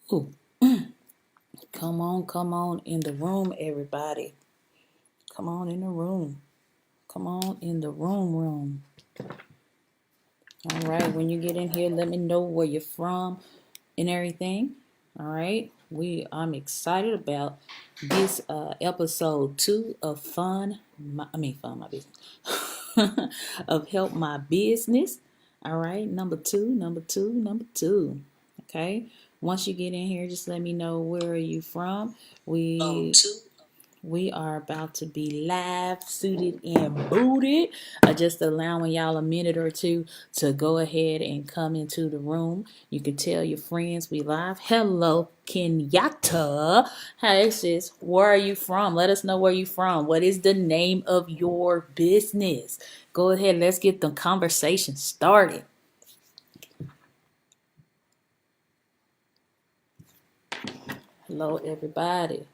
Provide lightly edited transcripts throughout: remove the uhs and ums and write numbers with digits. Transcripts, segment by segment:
Ooh, come on in the room, everybody. Come on in the room. Come on in the room. All right, when you get in here, let me know where you're from and everything. All right, I'm excited about this episode 2 of Fun My Business of Help My Business. All right, number two. Okay, once you get in here, just let me know where are you from. We are about to be live, suited, and booted. Just allowing y'all a minute or two to go ahead and come into the room. You can tell your friends we live. Hello, Kenyatta. Hey, sis, where are you from? Let us know where you from. What is the name of your business? Go ahead, let's get the conversation started. Hello, everybody.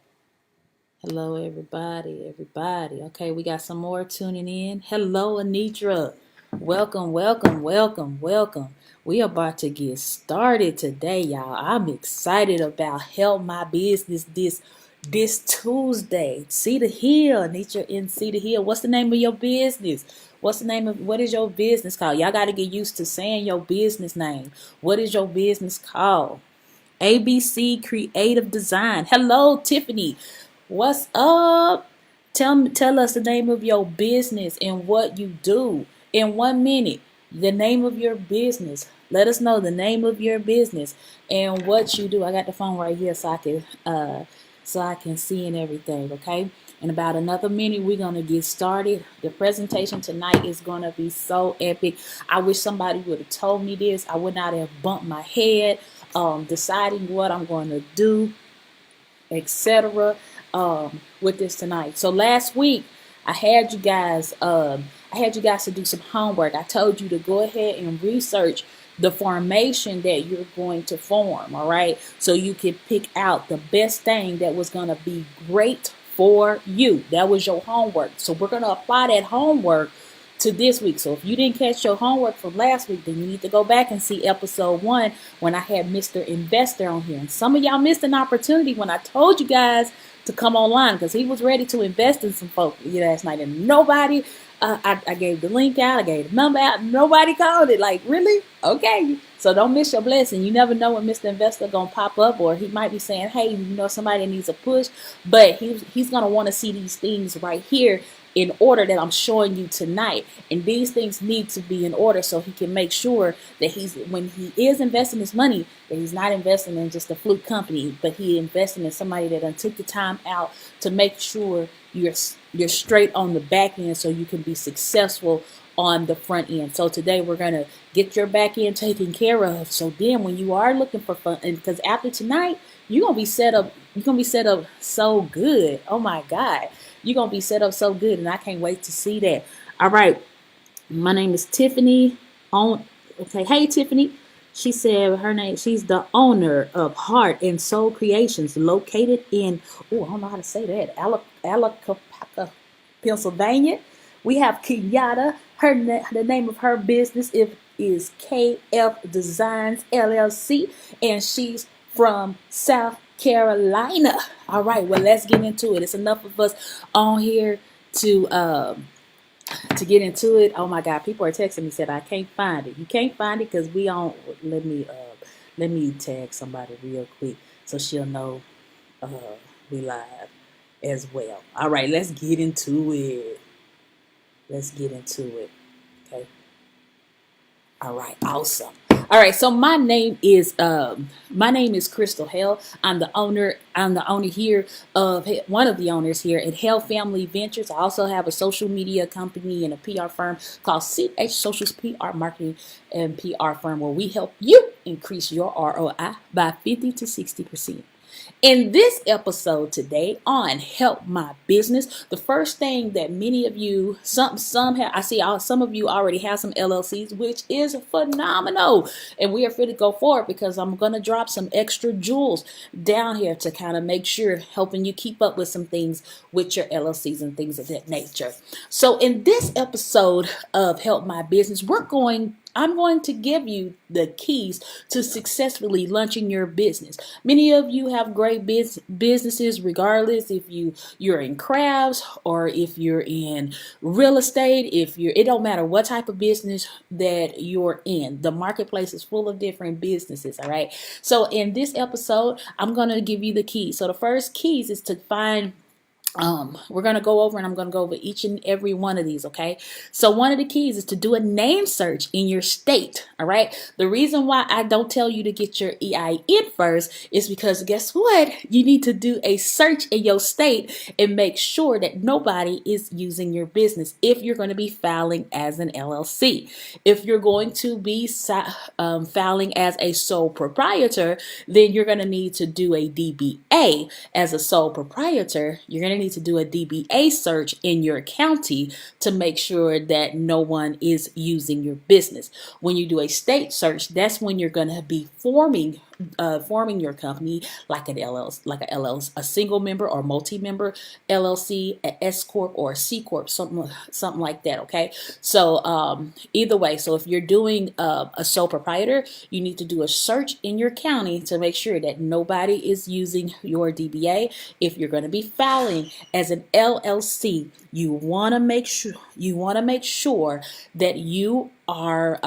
Hello, everybody. Okay, we got some more tuning in. Hello, Anitra. Welcome. We are about to get started today, y'all. I'm excited about Help My Business this Tuesday. Cedar Hill, Anitra in Cedar Hill. What's the name of your business? What is your business called? Y'all got to get used to saying your business name. What is your business called? ABC Creative Design. Hello, Tiffany. What's up? Tell us the name of your business and what you do in 1 minute. The name of your business. Let us know the name of your business and what you do. I got the phone right here so I can see and everything. Okay. In about another minute, we're gonna get started. The presentation tonight is gonna be so epic. I wish somebody would have told me this. I would not have bumped my head deciding what I'm going to do, etc. With this tonight. So last week I had you guys to do some homework. I told you to go ahead and research the formation that you're going to form, all right? So you can pick out the best thing that was going to be great for you. That was your homework. So we're going to apply that homework to this week. So if you didn't catch your homework from last week, then you need to go back and see episode 1 when I had Mr. Investor on here. And some of y'all missed an opportunity when I told you guys to come online because he was ready to invest in some folks last night, and nobody. I gave the link out, I gave the number out, nobody called it. Like, really? Okay. So don't miss your blessing. You never know when Mr. Investor gonna pop up, or he might be saying, hey, somebody needs a push, but he's gonna want to see these things right here in order that I'm showing you tonight. And these things need to be in order so he can make sure that when he is investing his money, that he's not investing in just a fluke company, but he investing in somebody that done took the time out to make sure you're straight on the back end so you can be successful on the front end. So today we're going to get your back end taken care of. So then when you are looking for fun, and because after tonight, you're going to be set up so good. Oh my God. You're going to be set up so good, and I can't wait to see that. All right. My name is Tiffany. Okay. Hey, Tiffany. She said her name, she's the owner of Heart and Soul Creations located in, I don't know how to say that, Alacapaka, Pennsylvania. We have Kenyatta. The name of her business is KF Designs LLC, and she's from South Carolina. All right, well, let's get into it. It's enough of us on here to get into it. Oh my God, people are texting me said I can't find it. You can't find it because we on. Let me tag somebody real quick so she'll know uh we live as well. All right, let's get into it. Okay. All right, awesome. All right, so my name is Crystal Hale. I'm the owner here of one of the owners here at Hale Family Ventures. I also have a social media company and a PR firm called CH Socials PR Marketing and PR firm, where we help you increase your ROI by 50 to 60%. In this episode today on Help My Business, the first thing that many of you, some have, I see some of you already have some LLCs, which is phenomenal. And we are free to go forward because I'm going to drop some extra jewels down here to kind of make sure helping you keep up with some things with your LLCs and things of that nature. So in this episode of Help My Business, we're going I'm going to give you the keys to successfully launching your business. Many of you have great businesses, regardless if you're in crafts or if you're in real estate. It don't matter what type of business that you're in. The marketplace is full of different businesses. All right. So in this episode, I'm going to give you the keys. So the first keys is to find we're going to go over and I'm going to go over each and every one of these. Okay. So one of the keys is to do a name search in your state. All right. The reason why I don't tell you to get your EIN first is because guess what? You need to do a search in your state and make sure that nobody is using your business if you're going to be filing as an LLC. If you're going to be filing as a sole proprietor, then you're going to need to do a DBA as a sole proprietor. You're going to need to do a DBA search in your county to make sure that no one is using your business. When you do a state search, that's when you're going to be forming your company like an LLC, a single member or multi-member LLC, an S-Corp or a C-Corp, something like that. Okay. So either way, so if you're doing a sole proprietor, you need to do a search in your county to make sure that nobody is using your DBA. If you're going to be filing as an LLC, you want to make sure that you are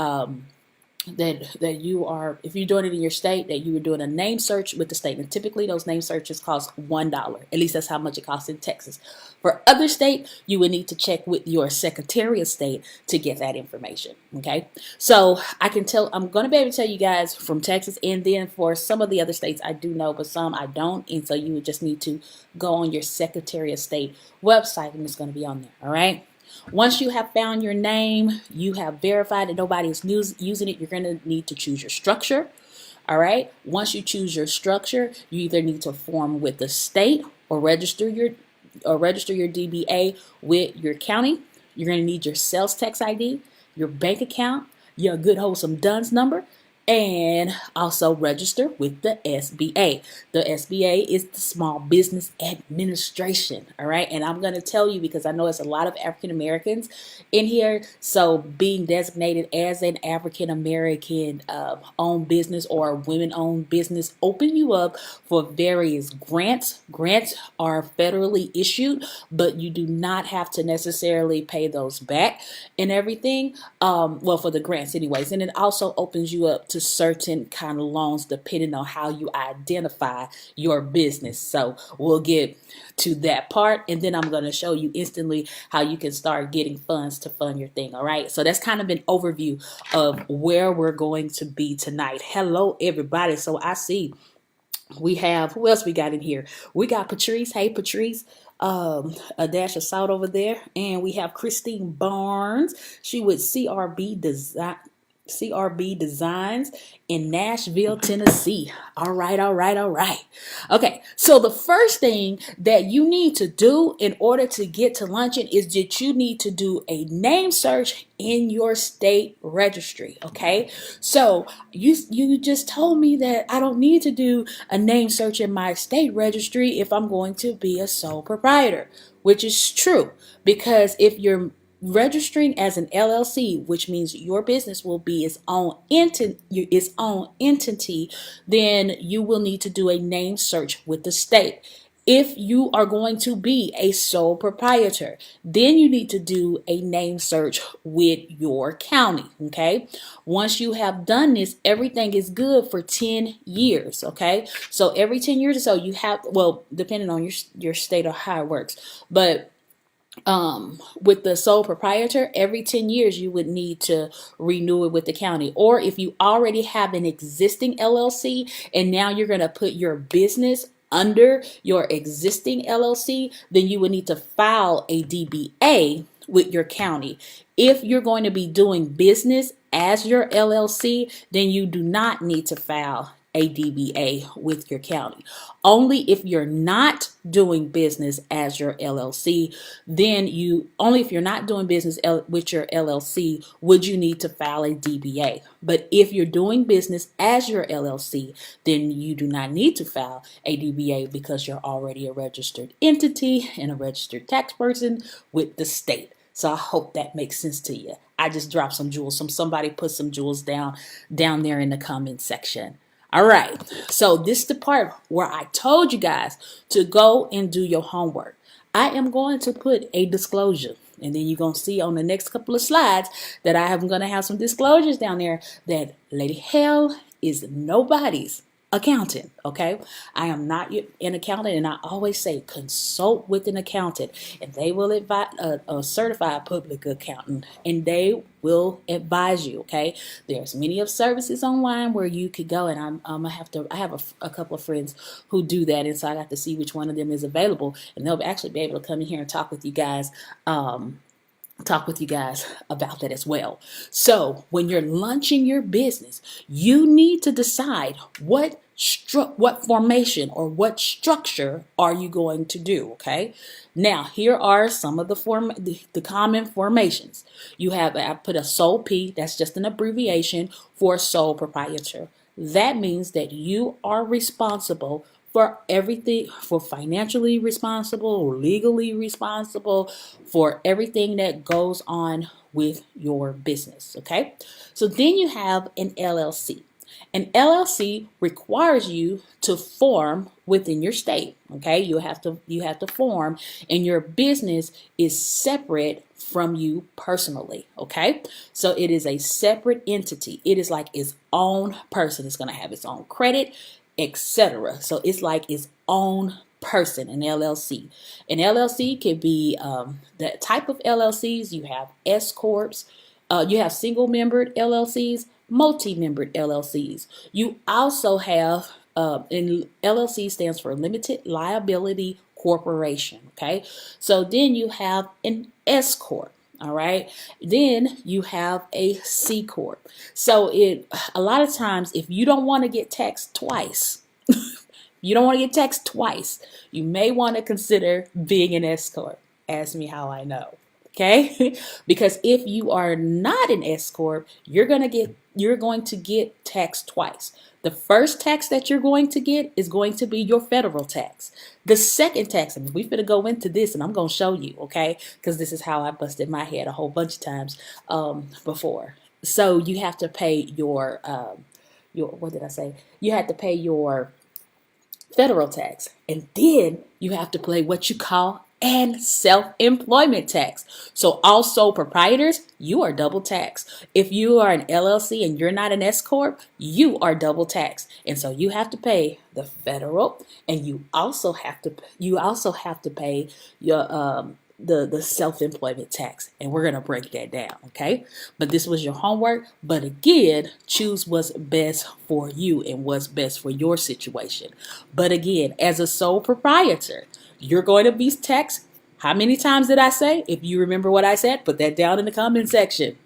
that you are, if you're doing it in your state, that you are doing a name search with the state. And typically those name searches cost $1. At least that's how much it costs in Texas. For other state, you would need to check with your Secretary of State to get that information. Okay. So I'm going to be able to tell you guys from Texas, and then for some of the other states I do know, but some I don't. And so you would just need to go on your Secretary of State website and it's going to be on there. All right. Once you have found your name, you have verified that nobody is using it, you're going to need to choose your structure. All right. Once you choose your structure, you either need to form with the state or register your DBA with your county. You're going to need your sales tax ID, your bank account, your good wholesome DUNS number, and also register with the SBA. The SBA is the Small Business Administration. All right. And I'm going to tell you because I know it's a lot of African Americans in here. So being designated as an African American owned business or women owned business open you up for various grants. Grants are federally issued, but you do not have to necessarily pay those back and everything. Well, for the grants anyways. And it also opens you up to certain kind of loans depending on how you identify your business. So we'll get to that part, and then I'm going to show you instantly how you can start getting funds to fund your thing. All right. So that's kind of an overview of where we're going to be tonight. Hello, everybody. So I see we have, who else we got in here? We got Patrice. Hey, Patrice. A dash of salt over there. And we have Christine Barnes. She with CRB Designs in Nashville, Tennessee. All right. Okay, so the first thing that you need to do in order to get to luncheon is that you need to do a name search in your state registry. Okay, so you just told me that I don't need to do a name search in my state registry if I'm going to be a sole proprietor, which is true, because if you're registering as an LLC, which means your business will be its own entity, then you will need to do a name search with the state. If you are going to be a sole proprietor, then you need to do a name search with your county. Okay. Once you have done this, everything is good for 10 years. Okay. So every 10 years or so you have, well, depending on your state or how it works, but with the sole proprietor, every 10 years you would need to renew it with the county. Or if you already have an existing LLC and now you're going to put your business under your existing LLC, then you would need to file a DBA with your county. If you're going to be doing business as your LLC, then you do not need to file a DBA with your county. Only if you're not doing business as your LLC, only if you're not doing business with your LLC would you need to file a DBA. But if you're doing business as your LLC, then you do not need to file a DBA because you're already a registered entity and a registered tax person with the state. So I hope that makes sense to you. I just dropped some jewels. Somebody put some jewels down there in the comment section. All right. So this is the part where I told you guys to go and do your homework. I am going to put a disclosure, and then you're going to see on the next couple of slides that I am going to have some disclosures down there that Lady Hale is nobody's accountant. Okay, I am not an accountant, and I always say consult with an accountant, and they will advise a certified public accountant, and they will advise you. Okay, there's many of services online where you could go, and I have a couple of friends who do that, and so I got to see which one of them is available, and they'll actually be able to come in here and talk with you guys about that as well. So when you're launching your business, you need to decide what formation or what structure are you going to do. Okay, now here are some of the common formations. You have, I put a sole P, that's just an abbreviation for sole proprietor. That means that you are responsible for everything, for financially responsible, legally responsible for everything that goes on with your business. Okay, so then you have an LLC. An LLC requires you to form within your state. Okay, you have to form, and your business is separate from you personally. Okay, so it is a separate entity. It is like its own person. It's going to have its own credit, etc. So it's like its own person, an LLC. An LLC can be the type of LLCs. You have S-Corps, you have single-membered LLCs, multi-membered LLCs. You also have, and LLC stands for Limited Liability Corporation. Okay, so then you have an S-Corp. All right, then you have a C-Corp. So a lot of times, if you don't want to get taxed twice, you may want to consider being an S-Corp. Ask me how I know. Okay, because if you are not an S-Corp, you're going to get taxed twice. The first tax that you're going to get is going to be your federal tax. The second tax, and we're going to go into this, and I'm going to show you, okay, because this is how I busted my head a whole bunch of times before. So you have to pay your what did I say? You have to pay your federal tax, and then you have to pay what you call and self-employment tax. So all sole proprietors, you are double taxed. If you are an LLC and you're not an S-Corp, you are double taxed. And so you have to pay the federal, and you also have to pay your the self-employment tax, and we're going to break that down. Okay, but this was your homework. But again, choose what's best for you and what's best for your situation. But again, as a sole proprietor, you're going to be taxed. How many times did I say? If you remember what I said, put that down in the comment section.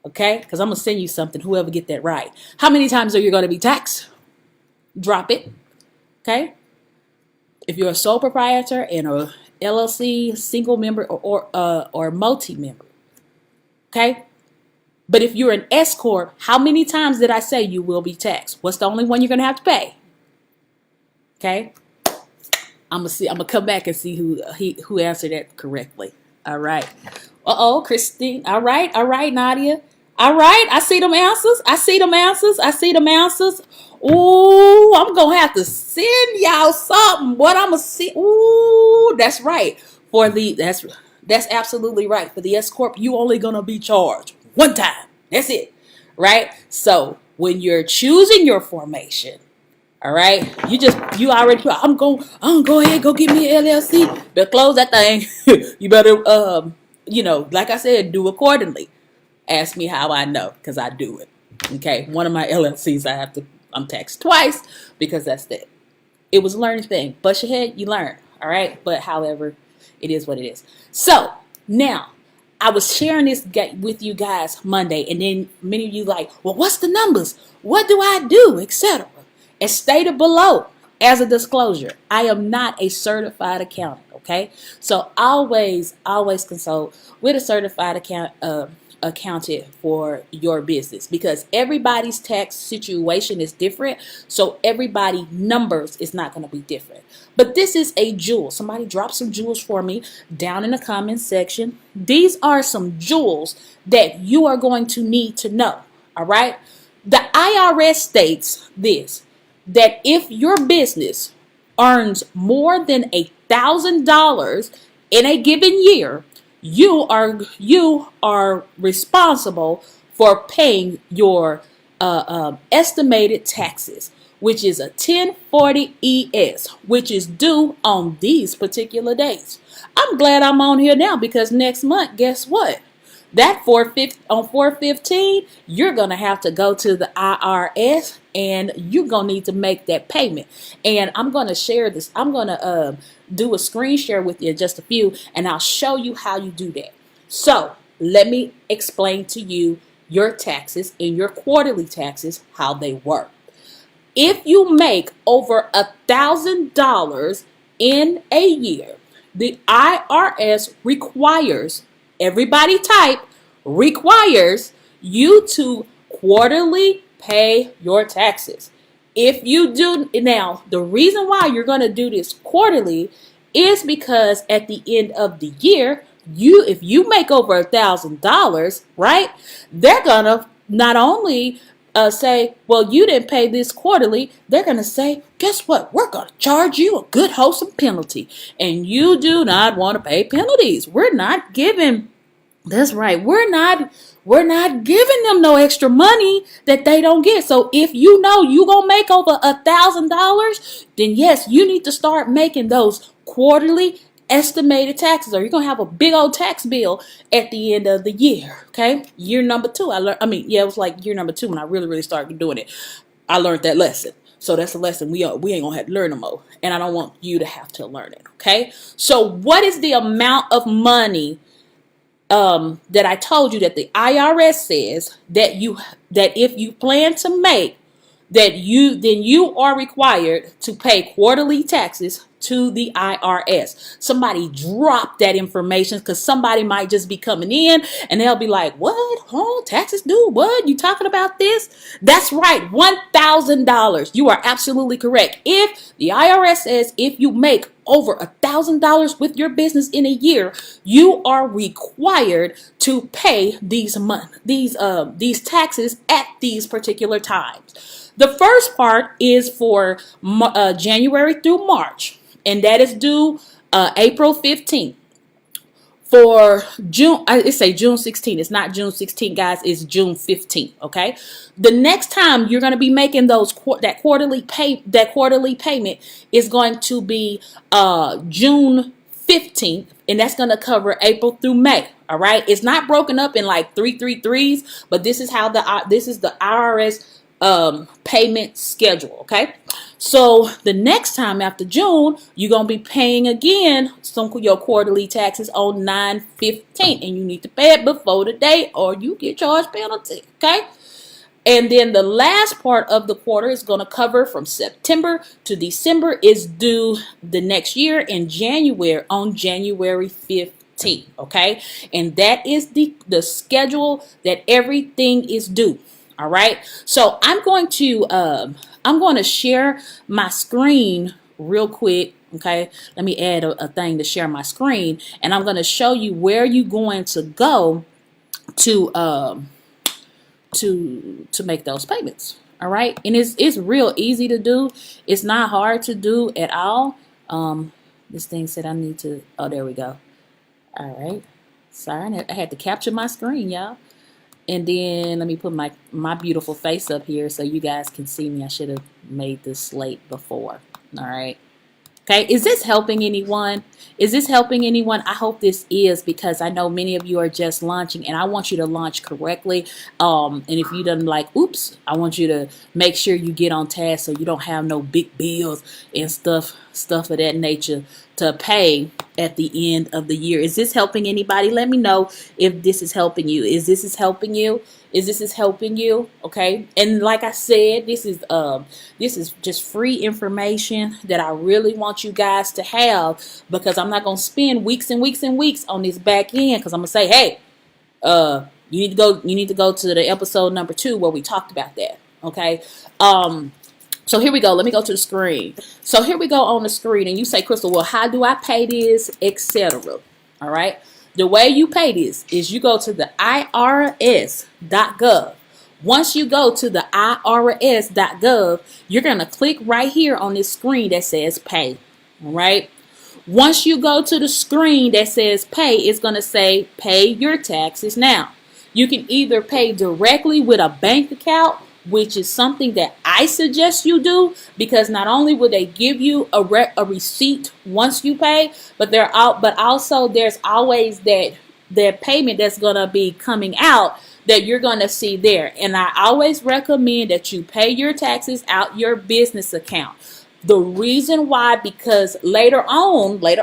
Okay, because I'm going to send you something, whoever get that right. How many times are you going to be taxed? Drop it. Okay, if you're a sole proprietor and a LLC, single member, or multi-member. Okay, but if you're an S-Corp, how many times did I say you will be taxed? What's the only one you're going to have to pay? Okay, I'm gonna come back and see who answered that correctly. All right. Christine. All right, Nadia. All right, I see them answers. Ooh, I'm gonna have to send y'all something. What I'm gonna see? Ooh, that's right. That's absolutely right. For the S-Corp, you only gonna be charged one time. That's it, right? So when you're choosing your formation, all right, you already put, I'm gonna go ahead, go get me an LLC. Better close that thing. You better like I said, do accordingly. Ask me how I know, because I do it. Okay, one of my LLCs I'm taxed twice because it was a learning thing. Bust your head, you learn. All right, but however, it is what it is. So now I was sharing this with you guys Monday, and then many of you like, well, what's the numbers? What do I do, etc. As stated below, as a disclosure, I am not a certified accountant. Okay, so always consult with a certified accounted for your business, because everybody's tax situation is different. So everybody numbers is not going to be different. But this is a jewel. Somebody drop some jewels for me down in the comment section. These are some jewels that you are going to need to know. All right. The IRS states this, that if your business earns more than $1,000 in a given year, you are responsible for paying your estimated taxes, which is a 1040 ES, which is due on these particular dates. I'm glad I'm on here now, because next month, guess what? That 415, you're going to have to go to the IRS and you're going to need to make that payment. And I'm going to share this. I'm going to do a screen share with you in just a few, and I'll show you how you do that. So let me explain to you your taxes and your quarterly taxes, how they work. If you make over $1,000 in a year, the IRS requires, everybody type, requires you to quarterly pay your taxes. If you do, now the reason why you're going to do this quarterly is because at the end of the year, if you make over $1,000, right, they're going to not only say, well, you didn't pay this quarterly, they're going to say, guess what? We're going to charge you a good wholesome penalty. And you do not want to pay penalties. We're not giving, that's right, we're not giving them no extra money that they don't get. So if you know you're going to make over $1,000, then yes, you need to start making those quarterly estimated taxes, or you're going to have a big old tax bill at the end of the year. Okay. Year number 2, it was like year number 2 when I really started doing it. I learned that lesson. So that's a lesson we ain't going to have to learn no more. And I don't want you to have to learn it. Okay. So what is the amount of money that I told you that the IRS says that if you plan to make, then you are required to pay quarterly taxes to the IRS. Somebody drop that information, because somebody might just be coming in and they'll be like, what? Oh, taxes due? What? You talking about this? That's right, $1,000. You are absolutely correct. If the IRS says if you make over $1,000 with your business in a year, you are required to pay these taxes at these particular times. The first part is for January through March, and that is due April 15th. For June, I say June 16th. It's not June 16th, guys. It's June 15th. Okay. The next time you're going to be making that quarterly payment is going to be June 15th, and that's going to cover April through May. All right. It's not broken up in like 333s, but this is how this is the IRS payment schedule. Okay. So the next time after June, you're going to be paying again your quarterly taxes on 9/15, and you need to pay it before the date or you get charged penalty. Okay. And then the last part of the quarter is going to cover from September to December, is due the next year in January, on January 15th. Okay. And that is the schedule that everything is due. All right. So I'm going to share my screen real quick. Okay. Let me add a thing to share my screen, and I'm going to show you where you're going to go to make those payments. All right. And it's real easy to do. It's not hard to do at all. This thing said I need to, oh, there we go. All right. Sorry. I had to capture my screen, y'all. And then let me put my beautiful face up here so you guys can see me. I should have made this slate before. All right. Okay. Is this helping anyone? Is this helping anyone? I hope this is, because I know many of you are just launching, and I want you to launch correctly. And if you done like, oops, I want you to make sure you get on task so you don't have no big bills and stuff of that nature to pay at the end of the year. Is this helping anybody? Let me know if this is helping you. Is this helping you? Is this helping you? Okay. And like I said, this is just free information that I really want you guys to have, because I'm not going to spend weeks and weeks and weeks on this back end, because I'm going to say, hey, You need to go to the episode number 2 where we talked about that. Okay. So here we go. Let me go to the screen. So here we go on the screen, and you say, Crystal, well, how do I pay this, etc. All right. The way you pay this is you go to the irs.gov. Once you go to the irs.gov, you're going to click right here on this screen that says pay. All right. Once you go to the screen that says pay, it's going to say pay your taxes now. You can either pay directly with a bank account, which is something that I suggest you do, because not only will they give you a receipt once you pay, but also there's always that payment that's going to be coming out that you're going to see there. And I always recommend that you pay your taxes out your business account. The reason why, because later on, when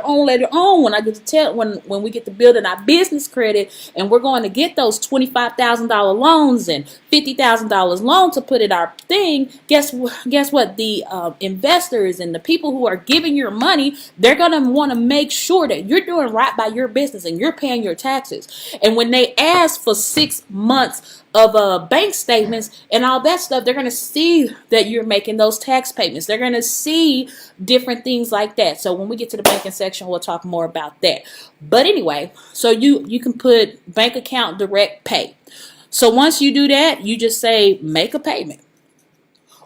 I get to tell, when we get to building our business credit, and we're going to get those $25,000 loans and $50,000 loans to put in our thing, guess what? The investors and the people who are giving your money, they're going to want to make sure that you're doing right by your business and you're paying your taxes. And when they ask for 6 months of bank statements and all that stuff, they're going to see that you're making those tax payments. They're going to see different things like that. So when we get to the banking section, we'll talk more about that. But anyway, so you can put bank account direct pay. So once you do that, you just say make a payment.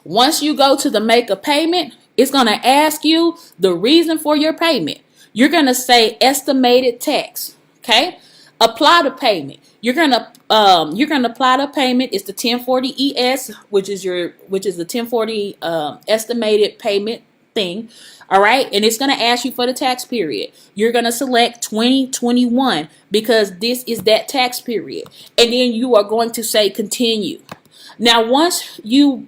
Once you go to the make a payment, it's going to ask you the reason for your payment. You're going to say estimated tax. Okay. Apply the payment. You're gonna apply the payment. It's the 1040 ES, which is the 1040 estimated payment thing. All right, and it's gonna ask you for the tax period. You're gonna select 2021 because this is that tax period, and then you are going to say continue. Now, once you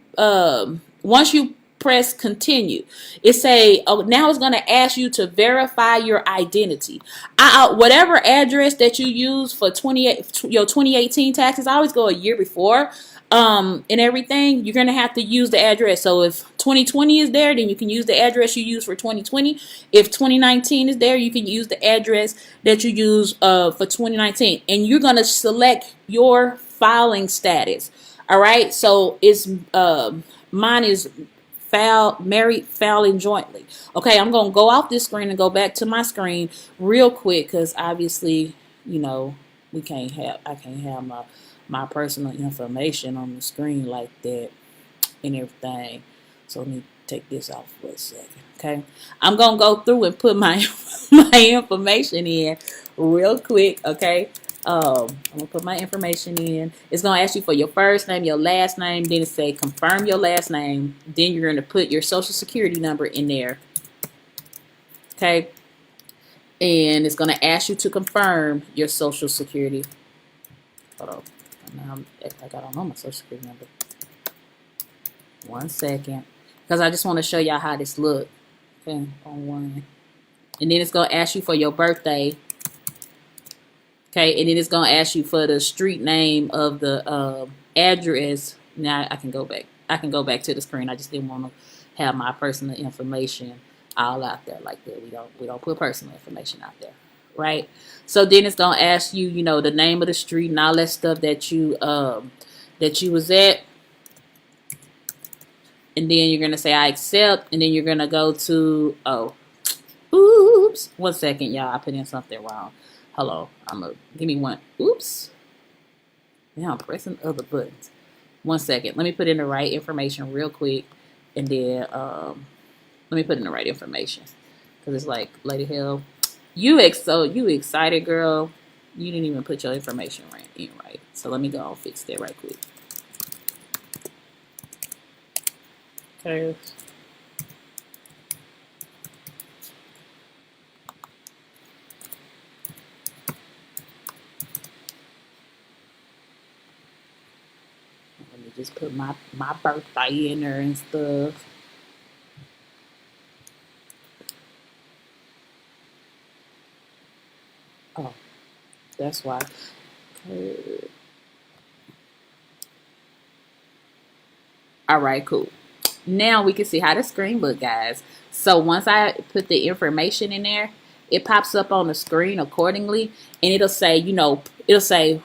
press continue, now it's going to ask you to verify your identity. Whatever address that you use for your 2018 taxes, I always go a year before and everything. You're going to have to use the address. So if 2020 is there, then you can use the address you use for 2020. If 2019 is there, you can use the address that you use for 2019, and you're going to select your filing status. All right, so it's mine is married, filing jointly. Okay, I'm gonna go off this screen and go back to my screen real quick because obviously, I can't have my personal information on the screen like that and everything. So let me take this off for a second. Okay, I'm gonna go through and put my information in real quick. Okay. I'm gonna put my information in. It's gonna ask you for your first name, your last name, then it say confirm your last name. Then you're gonna put your social security number in there. Okay. And it's gonna ask you to confirm your social security. Hold on. Now I'm like I don't know my social security number. 1 second. Because I just want to show y'all how this look. Okay, on one. And then it's gonna ask you for your birthday. Okay, and then it's going to ask you for the street name of the address. Now I can go back. I can go back to the screen. I just didn't want to have my personal information all out there like that. We don't put personal information out there, right? So then it's going to ask you, the name of the street and all that stuff that you was at. And then you're going to say I accept, and then you're going to go to oops. 1 second, y'all. I put in something wrong. Hello, give me one. Oops. Now I'm pressing other buttons. 1 second. Let me put in the right information real quick. And then let me put in the right information. Because it's like, Lady Hale, you excited, girl. You didn't even put your information in right. So let me go and fix that right quick. Okay. Just put my birthday in there and stuff. Oh, that's why. Okay. All right, cool. Now we can see how the screen look, guys. So once I put the information in there, it pops up on the screen accordingly, and it'll say, it'll say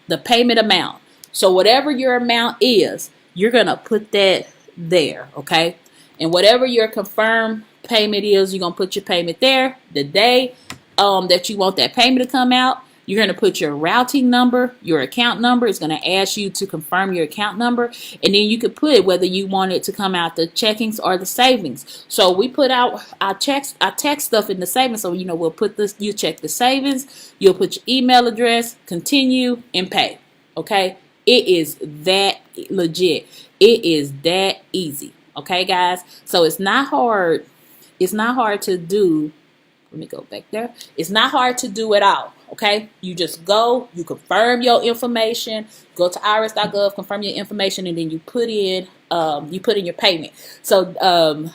the payment amount. So whatever your amount is, you're going to put that there, okay? And whatever your confirmed payment is, you're going to put your payment there. The day that you want that payment to come out, you're going to put your routing number, your account number. It's going to ask you to confirm your account number. And then you could put whether you want it to come out the checkings or the savings. So we put out our tax stuff in the savings. So, we'll put this, you check the savings, you'll put your email address, continue, and pay. Okay? It is that legit. It is that easy. Okay, guys? So it's not hard. It's not hard to do. Let me go back there. It's not hard to do at all. Okay, you just go, you confirm your information, go to irs.gov, confirm your information, and then you put in your payment. So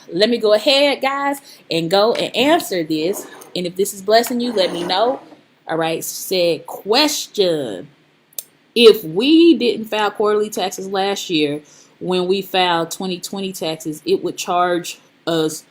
let me go ahead, guys, and go and answer this. And if this is blessing you, let me know. All right, said question: if we didn't file quarterly taxes last year, when we filed 2020 taxes, it will charge us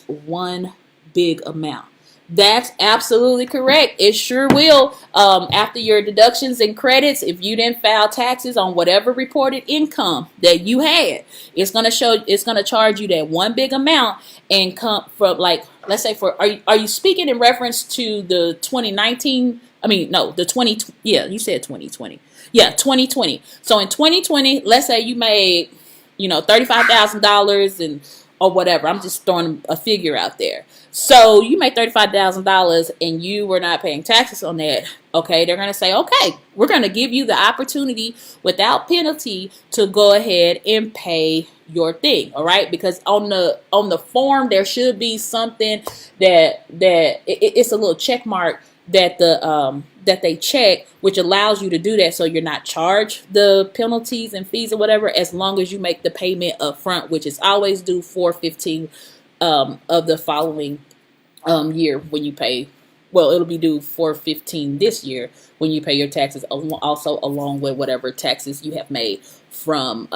one big amount. That's absolutely correct. It sure will. After your deductions and credits, if you didn't file taxes on whatever reported income that you had, it's going to charge you that one big amount and come from, like, let's say are you speaking in reference to the 2019? I mean, no, the 20, yeah, you said 2020. Yeah, 2020. So in 2020, let's say you made, $35,000 and or whatever. I'm just throwing a figure out there. So you made $35,000 and you were not paying taxes on that. Okay, they're going to say, okay, we're going to give you the opportunity without penalty to go ahead and pay your thing. All right, because on the form there should be something that it's a little check mark that that they check, which allows you to do that, so you're not charged the penalties and fees or whatever, as long as you make the payment up front, which is always due 4/15 of the following year when you pay. Well, it'll be due 4/15 this year when you pay your taxes, also along with whatever taxes you have made from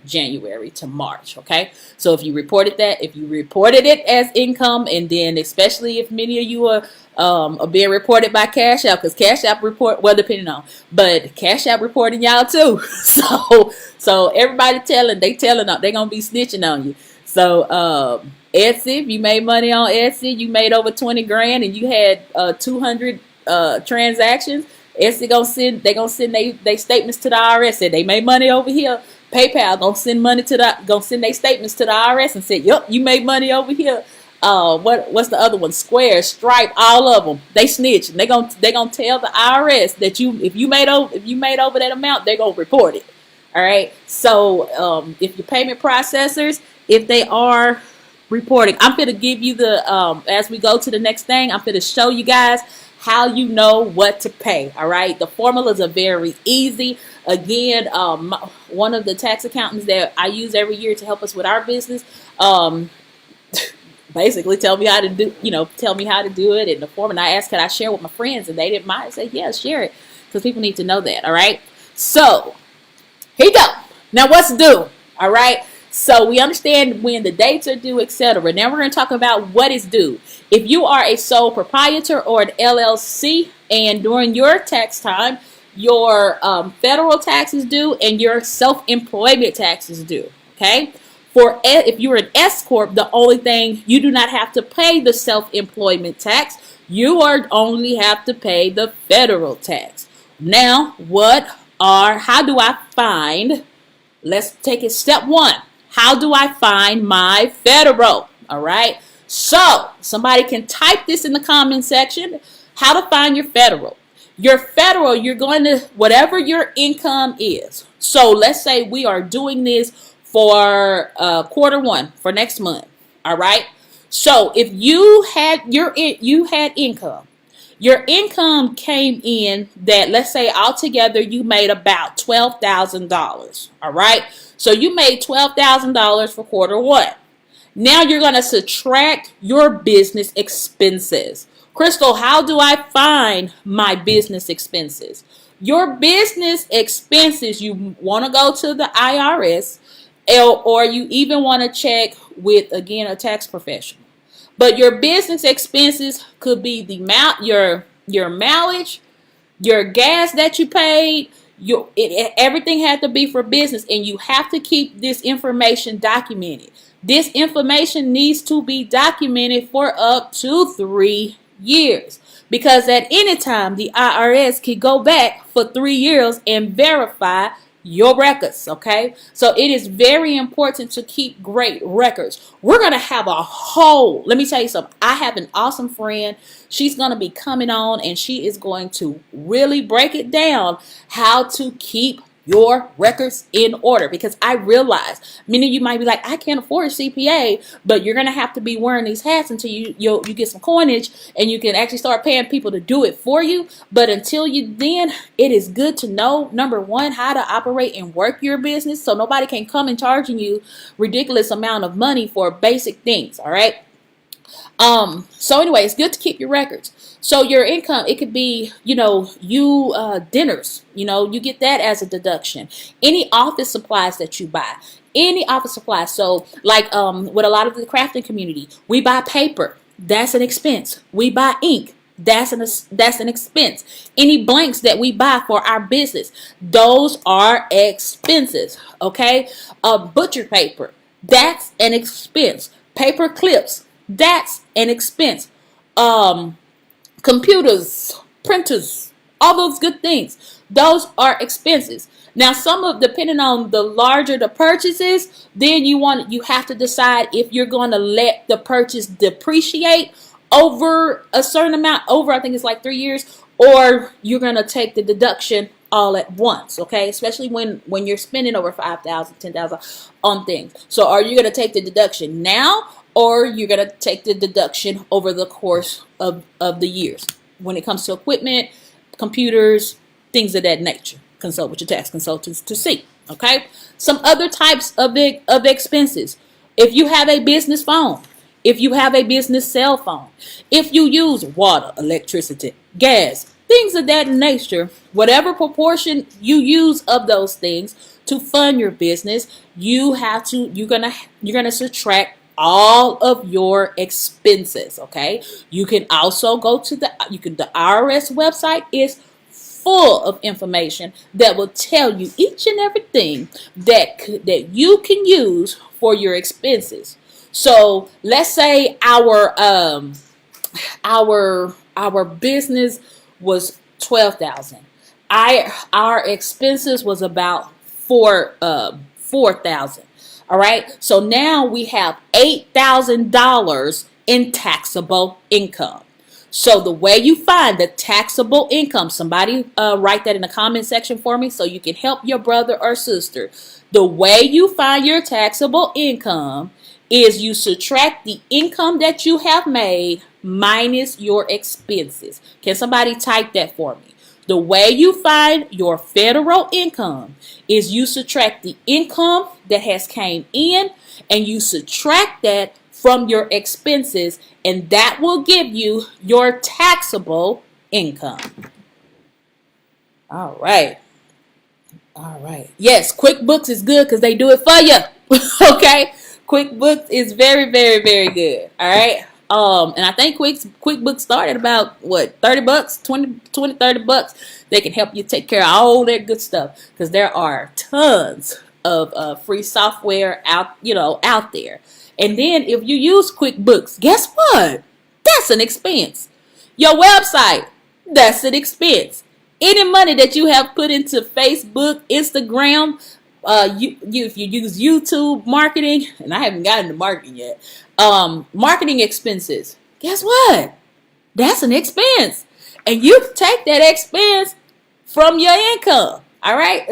January to March. Okay, so if you reported it as income, and then especially if many of you are being reported by Cash App, because Cash App report, well, depending on, but Cash App reporting y'all too. So everybody they gonna be snitching on you. So Etsy, if you made money on Etsy, you made over 20 grand and you had 200 transactions, Etsy gonna send they statements to the IRS, said they made money over here. PayPal gonna send their statements to the IRS and say, yep, you made money over here. What's the other one? Square, Stripe, all of them. They snitch. They gonna tell the IRS that if you made over that amount, they gonna report it. All right. So if your payment processors, if they are reporting, I'm gonna give you the as we go to the next thing, I'm gonna show you guys how you know what to pay. All right. The formulas are very easy. Again, one of the tax accountants that I use every year to help us with our business, basically tell me how to do it in the form. And I asked, could I share with my friends? And they didn't mind. I said, yeah, share it, because people need to know that. All right. So here you go. Now what's due? All right. So we understand when the dates are due, etc. Now we're going to talk about what is due. If you are a sole proprietor or an LLC, and during your tax time, your federal taxes due and your self-employment taxes due. Okay. If you're an S-Corp, the only thing, you do not have to pay the self-employment tax. You only have to pay the federal tax. Now, how do I find, let's take it step one. How do I find my federal? All right. So somebody can type this in the comment section, how to find your federal. Your federal, you're going to, whatever your income is. So let's say we are doing this for quarter one, for next month. All right. So if you had income, your income came in that, let's say altogether you made about $12,000. All right. So you made $12,000 for quarter one. Now you're going to subtract your business expenses. Crystal, how do I find my business expenses? Your business expenses, you want to go to the IRS, or you even want to check with, again, a tax professional. But your business expenses could be your mileage, your gas that you paid, everything had to be for business, and you have to keep this information documented. This information needs to be documented for up to 3 years, because at any time the IRS can go back for 3 years and verify your records. Okay, so it is very important to keep great records. We're gonna have a whole, let me tell you something, I have an awesome friend. She's gonna be coming on, and she is going to really break it down how to keep your records in order, because I realize many of you might be like, I can't afford a CPA, but you're gonna have to be wearing these hats until you get some coinage and you can actually start paying people to do it for you. But until you then, it is good to know, number one, how to operate and work your business so nobody can come and charging you ridiculous amount of money for basic things. All right. So anyway, it's good to keep your records. So your income, it could be, dinners, you get that as a deduction. Any office supplies that you buy, any office supplies. So like, with a lot of the crafting community, we buy paper. That's an expense. We buy ink. That's an expense. Any blanks that we buy for our business, those are expenses. Okay. Butcher paper, that's an expense. Paper clips, that's an expense. Computers, printers, all those good things, those are expenses. Now, depending on the larger the purchases, then you have to decide if you're going to let the purchase depreciate over a certain amount, I think it's like 3 years, or you're going to take the deduction all at once. Okay, especially when you're spending over $5,000, $10,000 on things. So are you going to take the deduction now, or you're going to take the deduction over the course of the years? When it comes to equipment, computers, things of that nature, consult with your tax consultants to see. Okay, some other types of expenses. If you have a business phone, if you have a business cell phone, if you use water, electricity, gas, things of that nature, whatever proportion you use of those things to fund your business, you're gonna subtract all of your expenses. Okay, you can also go to the IRS website is full of information that will tell you each and everything that you can use for your expenses. So let's say our business was 12,000. Our expenses was about 4,000. All right. So now we have $8,000 in taxable income. So the way you find the taxable income, somebody write that in the comment section for me so you can help your brother or sister. The way you find your taxable income is you subtract the income that you have made minus your expenses. Can somebody type that for me? The way you find your federal income is you subtract the income that has came in and you subtract that from your expenses, and that will give you your taxable income. All right. Yes, QuickBooks is good because they do it for you. Okay. QuickBooks is very, very, very good. All right. And I think QuickBooks started about what, $30, 20, $30. They can help you take care of all that good stuff because there are tons of free software out there. And then if you use QuickBooks, guess what? That's an expense. Your website, that's an expense. Any money that you have put into Facebook, Instagram, if you use YouTube marketing, and I haven't gotten to marketing yet, marketing expenses, guess what? That's an expense. And you take that expense from your income. All right?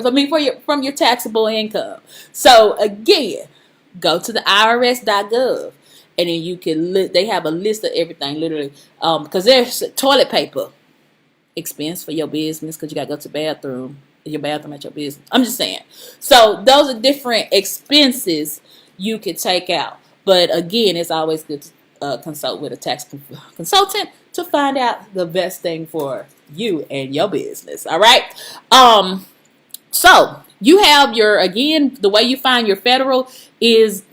From your taxable income. So again, go to the IRS.gov, and then you can they have a list of everything, literally, because there's toilet paper expense for your business because you got to go to the bathroom, your bathroom at your business. I'm just saying. So those are different expenses you can take out. But again, it's always good to consult with a tax consultant to find out the best thing for you and your business. All right. So you have the way you find your federal is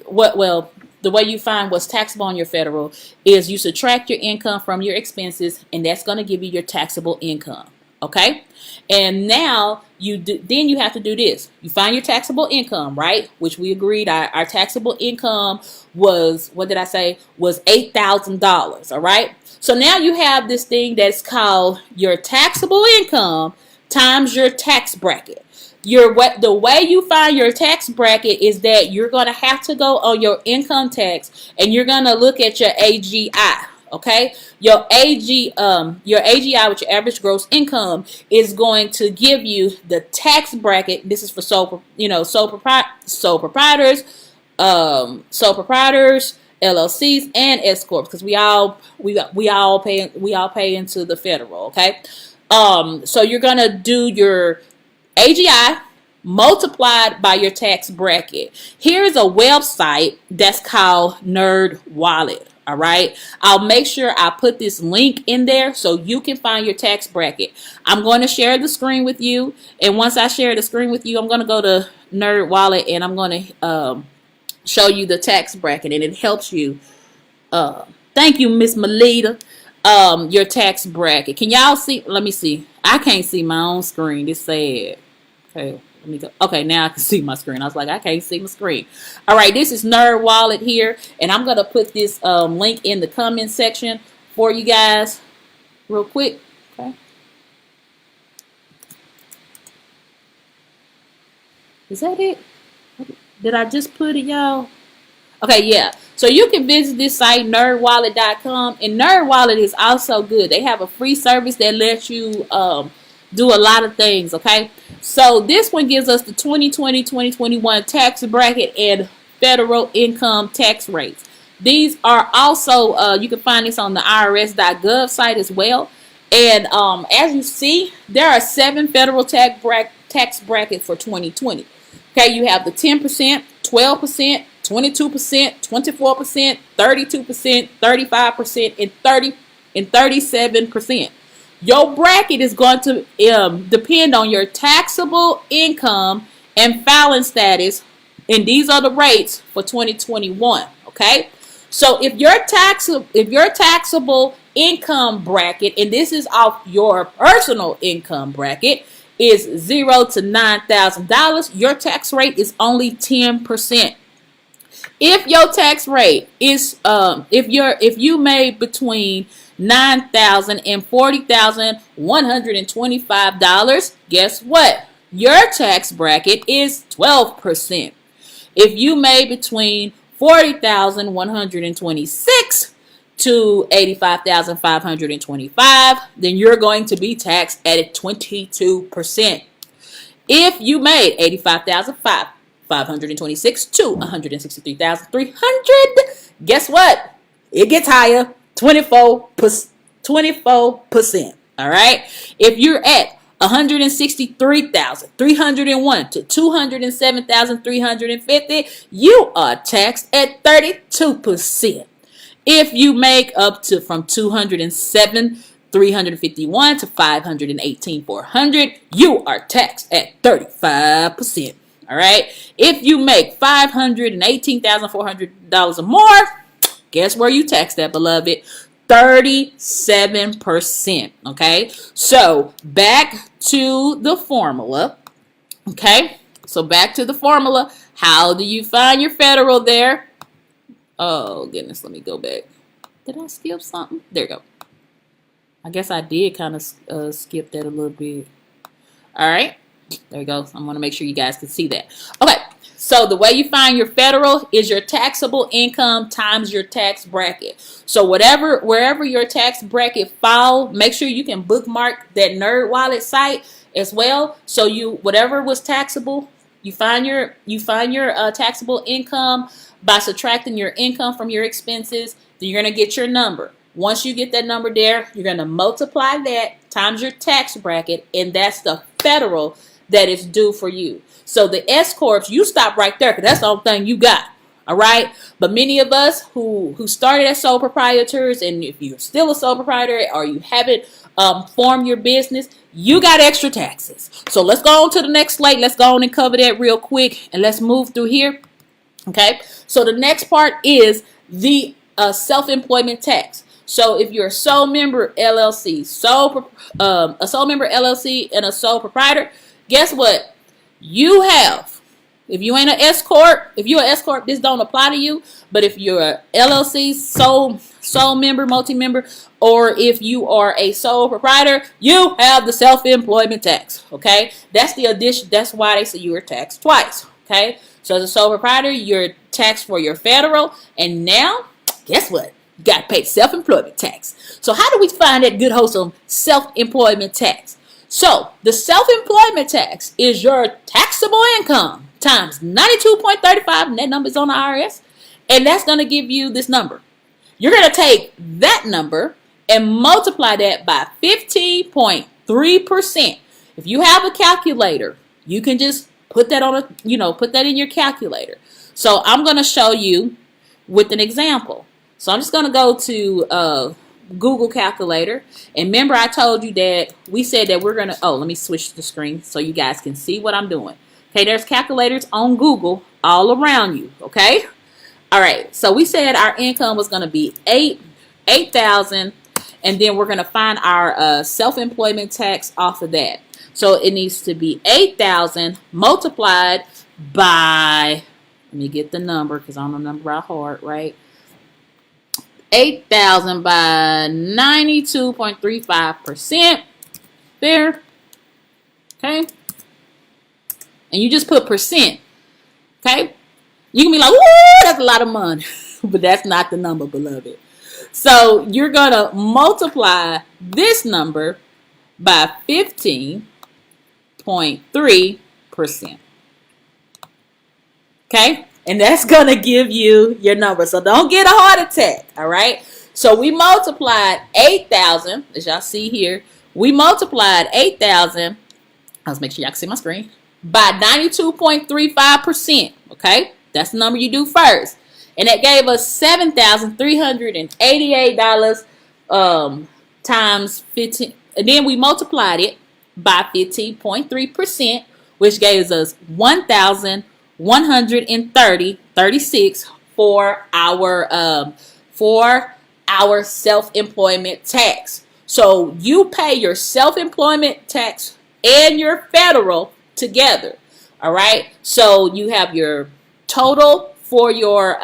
the way you find what's taxable on your federal is you subtract your income from your expenses, and that's going to give you your taxable income. Okay, and now then you have to do this. You find your taxable income, right? Which we agreed our taxable income was, what did I say, was $8,000. All right, so now you have this thing that's called your taxable income times your tax bracket. The way you find your tax bracket is that you're going to have to go on your income tax and you're going to look at your AGI. Okay, your AGI, which your average gross income, is going to give you the tax bracket. This is for sole proprietors, LLCs, and S-Corp, because we all pay into the federal. Okay, so you're gonna do your AGI multiplied by your tax bracket. Here's a website that's called Nerd Wallet. All right, I'll make sure I put this link in there so you can find your tax bracket. I'm going to share the screen with you, and once I share the screen with you, I'm going to go to Nerd Wallet and I'm going to show you the tax bracket, and it helps you. Thank you, Miss Melita. Your tax bracket. Can y'all see? Let me see. I can't see my own screen. It's sad. Okay, let me go. Okay, now I can see my screen. I was like, I can't see my screen. All right, this is Nerd Wallet here, and I'm gonna put this link in the comment section for you guys real quick. Okay. Is that it? Did I just put it, y'all? Okay, yeah. So you can visit this site, nerdwallet.com, and Nerd Wallet is also good. They have a free service that lets you do a lot of things, okay? So this one gives us the 2020-2021 tax bracket and federal income tax rates. These are also, you can find this on the IRS.gov site as well. And as you see, there are 7 federal tax brackets for 2020. Okay, you have the 10%, 12%, 22%, 24%, 32%, 35%, and 37%. Your bracket is going to depend on your taxable income and filing status, and these are the rates for 2021. Okay, so if your taxable income bracket, and this is off your personal income bracket, is $0 to $9,000, your tax rate is only 10%. If your tax rate is if you made between $9,000 and $40,125, guess what? Your tax bracket is 12%. If you made between $40,126 to $85,525, then you're going to be taxed at 22%. If you made $85,526 to $163,300, guess what? It gets higher, 24%. All right. If you're at $163,301 to $207,350, you are taxed at 32%. If you make up to from $207,351 to $518,400, you are taxed at 35%. All right. If you make $518,400 or more, guess where you taxed at, beloved? 37%. Okay. So back to the formula. Okay. So back to the formula. How do you find your federal there? Oh, goodness. Let me go back. Did I skip something? There you go. I guess I did kind of skip that a little bit. All right. There you go. I'm going to make sure you guys can see that. Okay. So the way you find your federal is your taxable income times your tax bracket. So wherever your tax bracket fall, make sure you can bookmark that Nerd Wallet site as well. So whatever was taxable, you find your taxable income by subtracting your income from your expenses. Then you're going to get your number. Once you get that number there, you're going to multiply that times your tax bracket, and that's the federal that is due for you. So the S-Corps, you stop right there because that's the only thing you got. All right. But many of us who started as sole proprietors, and if you're still a sole proprietor or you haven't formed your business, you got extra taxes. So let's go on to the next slide. Let's go on and cover that real quick, and let's move through here. Okay. So the next part is the self-employment tax. So if you're a sole member LLC, a sole member LLC and a sole proprietor, guess what? You have, if you ain't an S-Corp, if you're an S-Corp, this don't apply to you. But if you're a LLC, sole member, multi-member, or if you are a sole proprietor, you have the self-employment tax. Okay, that's the addition. That's why they say you were taxed twice. Okay, so as a sole proprietor, you're taxed for your federal, and now guess what? You got to pay self-employment tax. So how do we find that good wholesome self-employment tax? So the self-employment tax is your taxable income times 92.35, and that number is on the IRS, and that's going to give you this number. You're going to take that number and multiply that by 15.3%. If you have a calculator, you can just put that on put that in your calculator. So I'm going to show you with an example. So I'm just going to go to Google Calculator. And remember, I told you that we said that we're going to, let me switch the screen so you guys can see what I'm doing. Okay, there's calculators on Google all around you, okay? All right, so we said our income was going to be $8,000, and then we're going to find our self-employment tax off of that. So it needs to be $8,000 multiplied by, let me get the number because I don't know the number by heart, right? 8,000 by 92.35% there. Okay. And you just put percent. Okay. You can be like, woo, that's a lot of money. But that's not the number, beloved. So you're going to multiply this number by 15.3%. Okay. And that's going to give you your number. So don't get a heart attack. All right. So we multiplied 8,000, as y'all see here. We multiplied 8,000. Let's make sure y'all can see my screen. By 92.35%. Okay. That's the number you do first. And that gave us $7,388 times 15. And then we multiplied it by 15.3%, which gave us $1,130.36 for our self-employment tax. So you pay your self-employment tax and your federal together. All right. So you have your total for your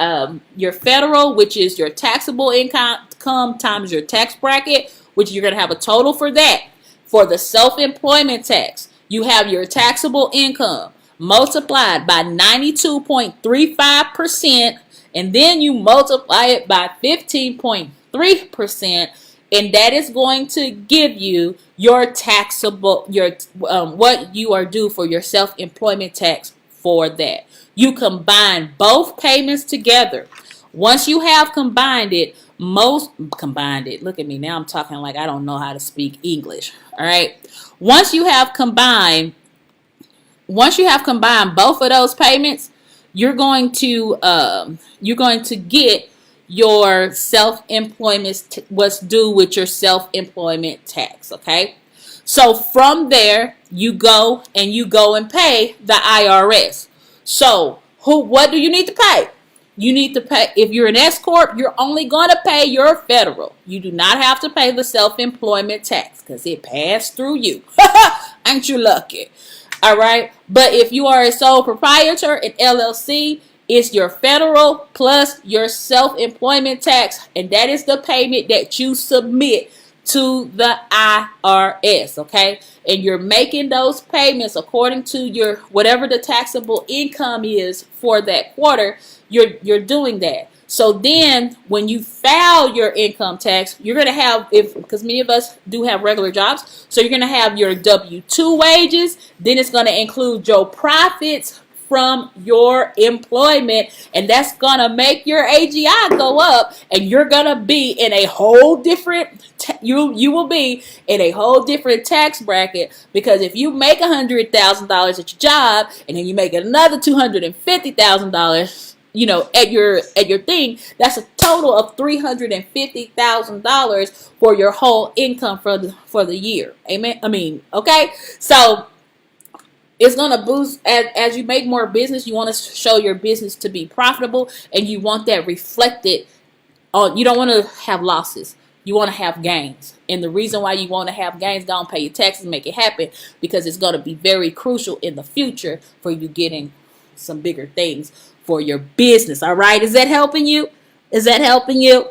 federal, which is your taxable income times your tax bracket, which you're going to have a total for that. For the self-employment tax, you have your taxable income multiplied by 92.35%, and then you multiply it by 15.3%, and that is going to give you your taxable, what you are due for your self-employment tax for that. You combine both payments together. Once you have combined it, look at me now, I'm talking like I don't know how to speak English. All right. Once you have combined both of those payments, you're going to get your self-employment, what's due with your self-employment tax. Okay. So from there, you go and pay the IRS. So what do you need to pay? You need to pay, if you're an S-Corp, you're only going to pay your federal. You do not have to pay the self-employment tax because it passed through you. Ain't you lucky? All right. But if you are a sole proprietor, an LLC, it's your federal plus your self-employment tax. And that is the payment that you submit to the IRS. Okay. And you're making those payments according to your whatever the taxable income is for that quarter. You're doing that. So then when you file your income tax, you're going to have, because many of us do have regular jobs, so you're going to have your W-2 wages. Then it's going to include your profits from your employment, and that's going to make your AGI go up, and you're going to be in a whole different you will be in a whole different tax bracket, because if you make $100,000 at your job and then you make another $250,000 at your thing, that's a total of $350,000 for your whole income for the year. Amen. Okay. So it's going to boost as you make more business. You want to show your business to be profitable, and you want that reflected on. You don't want to have losses. You want to have gains. And the reason why you want to have gains, don't pay your taxes, make it happen, because it's going to be very crucial in the future for you getting some bigger things for your business. All right. Is that helping you? Is that helping you?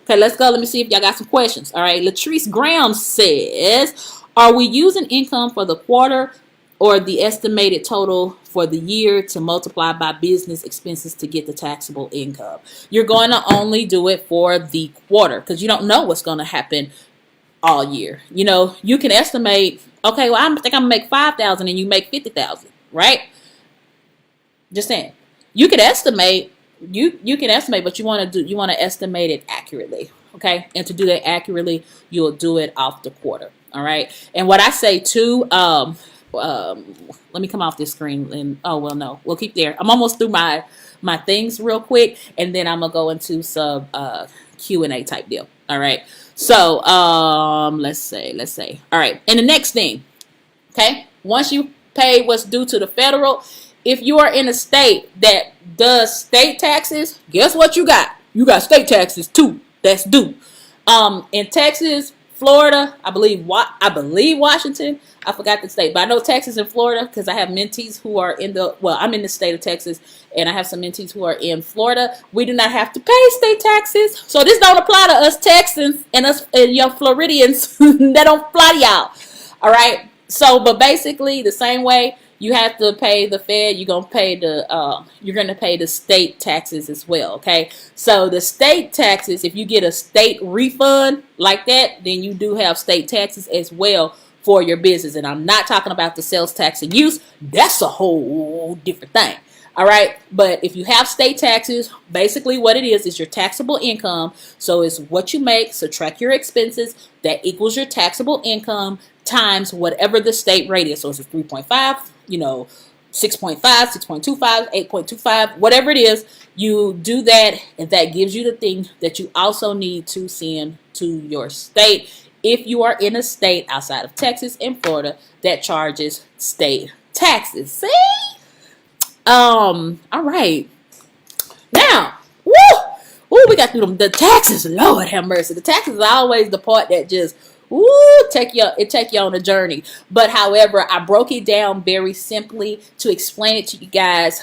Okay, let's go. Let me see if y'all got some questions. All right. Latrice Graham says, are we using income for the quarter or the estimated total for the year to multiply by business expenses to get the taxable income? You're going to only do it for the quarter because you don't know what's going to happen all year. You know, you can estimate, okay, well, I think I'm going to make 5,000 and you make 50,000, right? Just saying. You can estimate, you can estimate, but you want to estimate it accurately, okay? And to do that accurately, you'll do it off the quarter, all right? And what I say too, let me come off this screen and oh well no, we'll keep there. I'm almost through my things real quick, and then I'm gonna go into some Q&A type deal. All right. So let's say. All right. And the next thing, okay, once you pay what's due to the federal, if you are in a state that does state taxes, guess what you got? You got state taxes too. That's due. In Texas, Florida, I believe Washington. I forgot the state, but I know Texas and Florida because I have mentees who are I'm in the state of Texas, and I have some mentees who are in Florida. We do not have to pay state taxes, so this don't apply to us Texans and us and your Floridians. That don't apply to y'all. All right. So, but basically the same way you have to pay the Fed, you're gonna pay the state taxes as well. Okay. So the state taxes, if you get a state refund like that, then you do have state taxes as well for your business. And I'm not talking about the sales tax and use. That's a whole different thing. All right. But if you have state taxes, basically what it is your taxable income. So it's what you make, subtract your expenses, that equals your taxable income times whatever the state rate is. So it's a 3.5, 6.5, 6.25, 8.25, whatever it is, you do that, and that gives you the thing that you also need to send to your state if you are in a state outside of Texas and Florida that charges state taxes. See? All right. Now, we got through the taxes. Lord have mercy. The taxes are always the part that just take you on a journey. But however, I broke it down very simply to explain it to you guys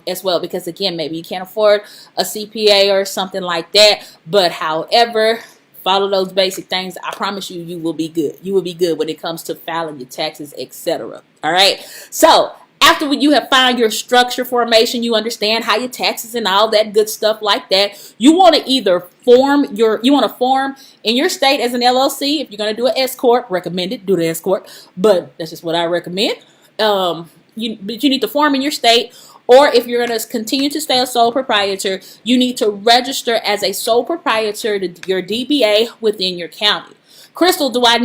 as well, because again, maybe you can't afford a CPA or something like that. But however, follow those basic things. I promise you, you will be good. You will be good when it comes to filing your taxes, etc. All right. So after you have found your structure formation, you understand how your taxes and all that good stuff like that, you want to either form in your state as an LLC. If you're going to do an S-Corp, recommend it, do the S-Corp, but that's just what I recommend. But you need to form in your state, or if you're going to continue to stay a sole proprietor, you need to register as a sole proprietor to your DBA within your county. Crystal, do my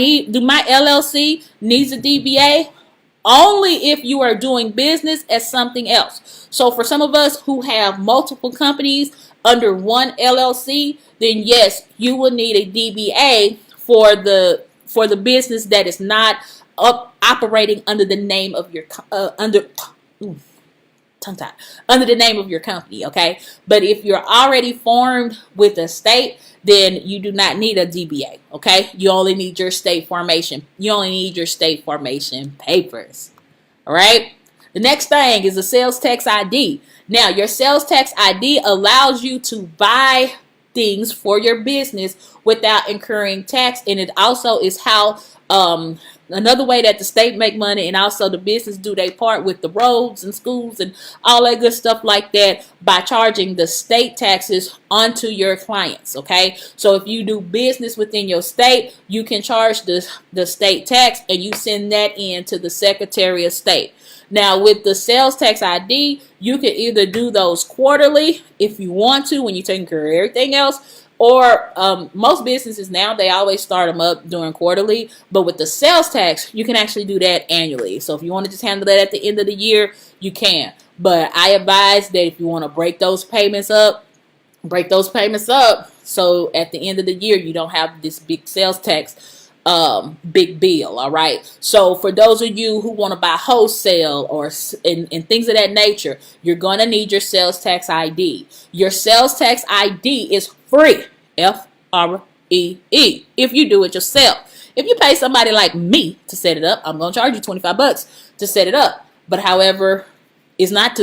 LLC needs a DBA? Only if you are doing business as something else. So for some of us who have multiple companies under one LLC, then yes, you will need a DBA for the business that is not operating under the name of your under the name of your company, okay? But if you're already formed with a state, then you do not need a DBA, okay? You only need your state formation. You only need your state formation papers, all right? The next thing is a sales tax ID. Now, your sales tax ID allows you to buy things for your business without incurring tax, and it also is how another way that the state make money, and also the business do their part with the roads and schools and all that good stuff like that, by charging the state taxes onto your clients. Okay, so if you do business within your state, you can charge the state tax, and you send that in to the Secretary of State. Now, with the sales tax ID, you can either do those quarterly if you want to, when you're taking care of everything else, or most businesses now, they always start them up during quarterly. But with the sales tax, you can actually do that annually. So if you want to just handle that at the end of the year, you can. But I advise that if you want to break those payments up. So at the end of the year, you don't have this big sales tax big bill. All right. So for those of you who want to buy wholesale or and things of that nature, you're going to need your sales tax ID. Your sales tax ID is free. FREE. If you do it yourself. If you pay somebody like me to set it up, I'm going to charge you $25 to set it up. But however, it's not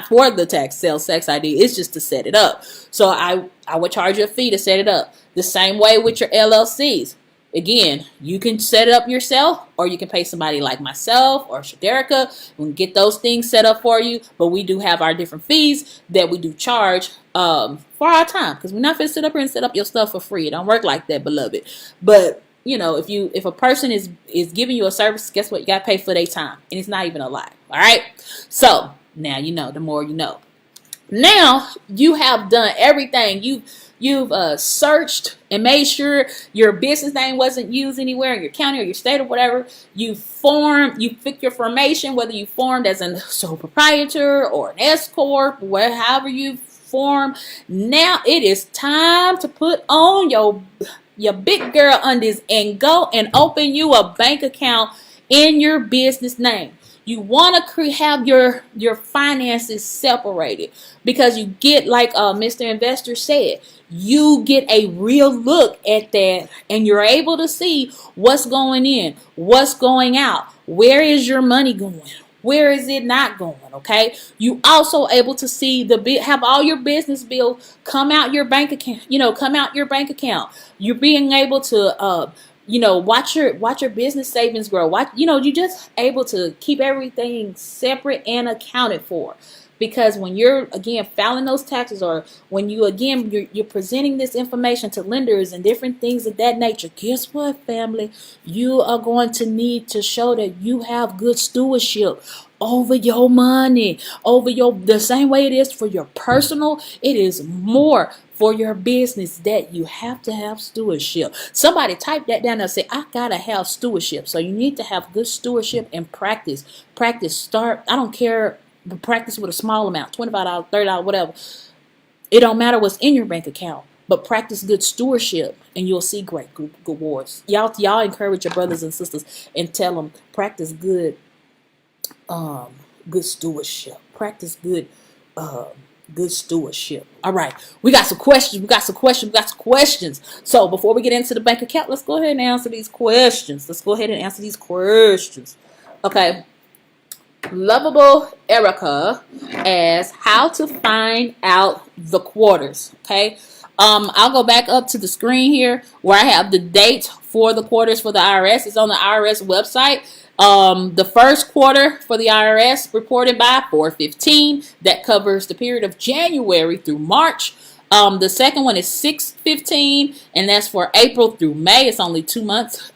for the sales tax ID. It's just to set it up. So I would charge you a fee to set it up. The same way with your LLCs. Again, you can set it up yourself, or you can pay somebody like myself or Shaderica. We can get those things set up for you. But we do have our different fees that we do charge for our time, because we're not going to sit up here and set up your stuff for free. It don't work like that, beloved. But you know, if a person is giving you a service, guess what? You got to pay for their time, and it's not even a lot. All right. So now you know. The more you know. Now you have done everything. You've searched and made sure your business name wasn't used anywhere in your county or your state or whatever. You pick your formation, whether you formed as a sole proprietor or an S-Corp, however you form. Now it is time to put on your big girl undies and go and open you a bank account in your business name. You want to have your finances separated, because you get, like Mr. Investor said, you get a real look at that, and you're able to see what's going in, what's going out, where is your money going, where is it not going. Okay, you also able to see have all your business bills come out your bank account. Come out your bank account. You're being able to watch your business savings grow. You're just able to keep everything separate and accounted for. Because when you're, again, filing those taxes, or when you're presenting this information to lenders and different things of that nature, guess what, family? You are going to need to show that you have good stewardship over your money, the same way it is for your personal, it is more for your business that you have to have stewardship. Somebody type that down and say, I gotta have stewardship. So you need to have good stewardship and practice. Start, I don't care, practice with a small amount, $25, $30, whatever. It don't matter what's in your bank account, but practice good stewardship and you'll see great rewards. Y'all encourage your brothers and sisters and tell them, practice good stewardship. Practice good stewardship. All right, we got some questions. So before we get into the bank account, let's go ahead and answer these questions. Okay. Lovable Erica asks how to find out the quarters. Okay. I'll go back up to the screen here where I have the date for the quarters for the IRS. It's on the IRS website. The first quarter for the IRS reported by 4/15. That covers the period of January through March. The second one is 6/15, and that's for April through May. It's only 2 months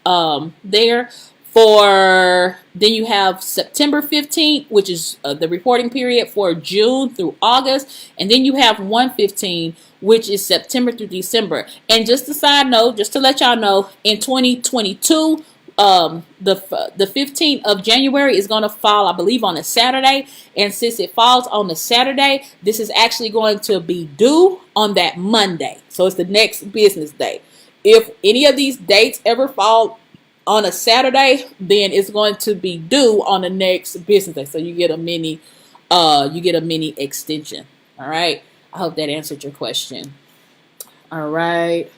there. Then you have September 15th, which is the reporting period for June through August. And then you have 1/15, which is September through December. And just a side note, just to let y'all know, in 2022, the 15th of January is going to fall, I believe, on a Saturday. And since it falls on the Saturday, this is actually going to be due on that Monday. So it's the next business day. If any of these dates ever fall on a Saturday, then it's going to be due on the next business day. So you get a mini extension. All right. I hope that answered your question. All right.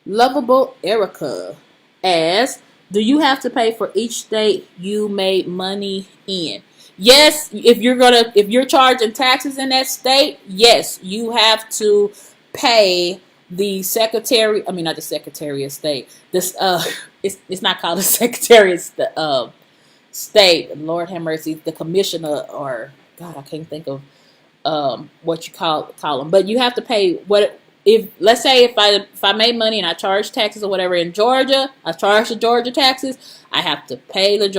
Lovable Erica asks, do you have to pay for each state you made money in? Yes, if you're charging taxes in that state, yes, you have to pay the not the Secretary of State. This it's not called the Secretary of State. Lord have mercy, the Commissioner, or God, I can't think of what you call them. But you have to pay let's say if I made money and I charge taxes or whatever in Georgia, I charge the Georgia taxes. I have to pay the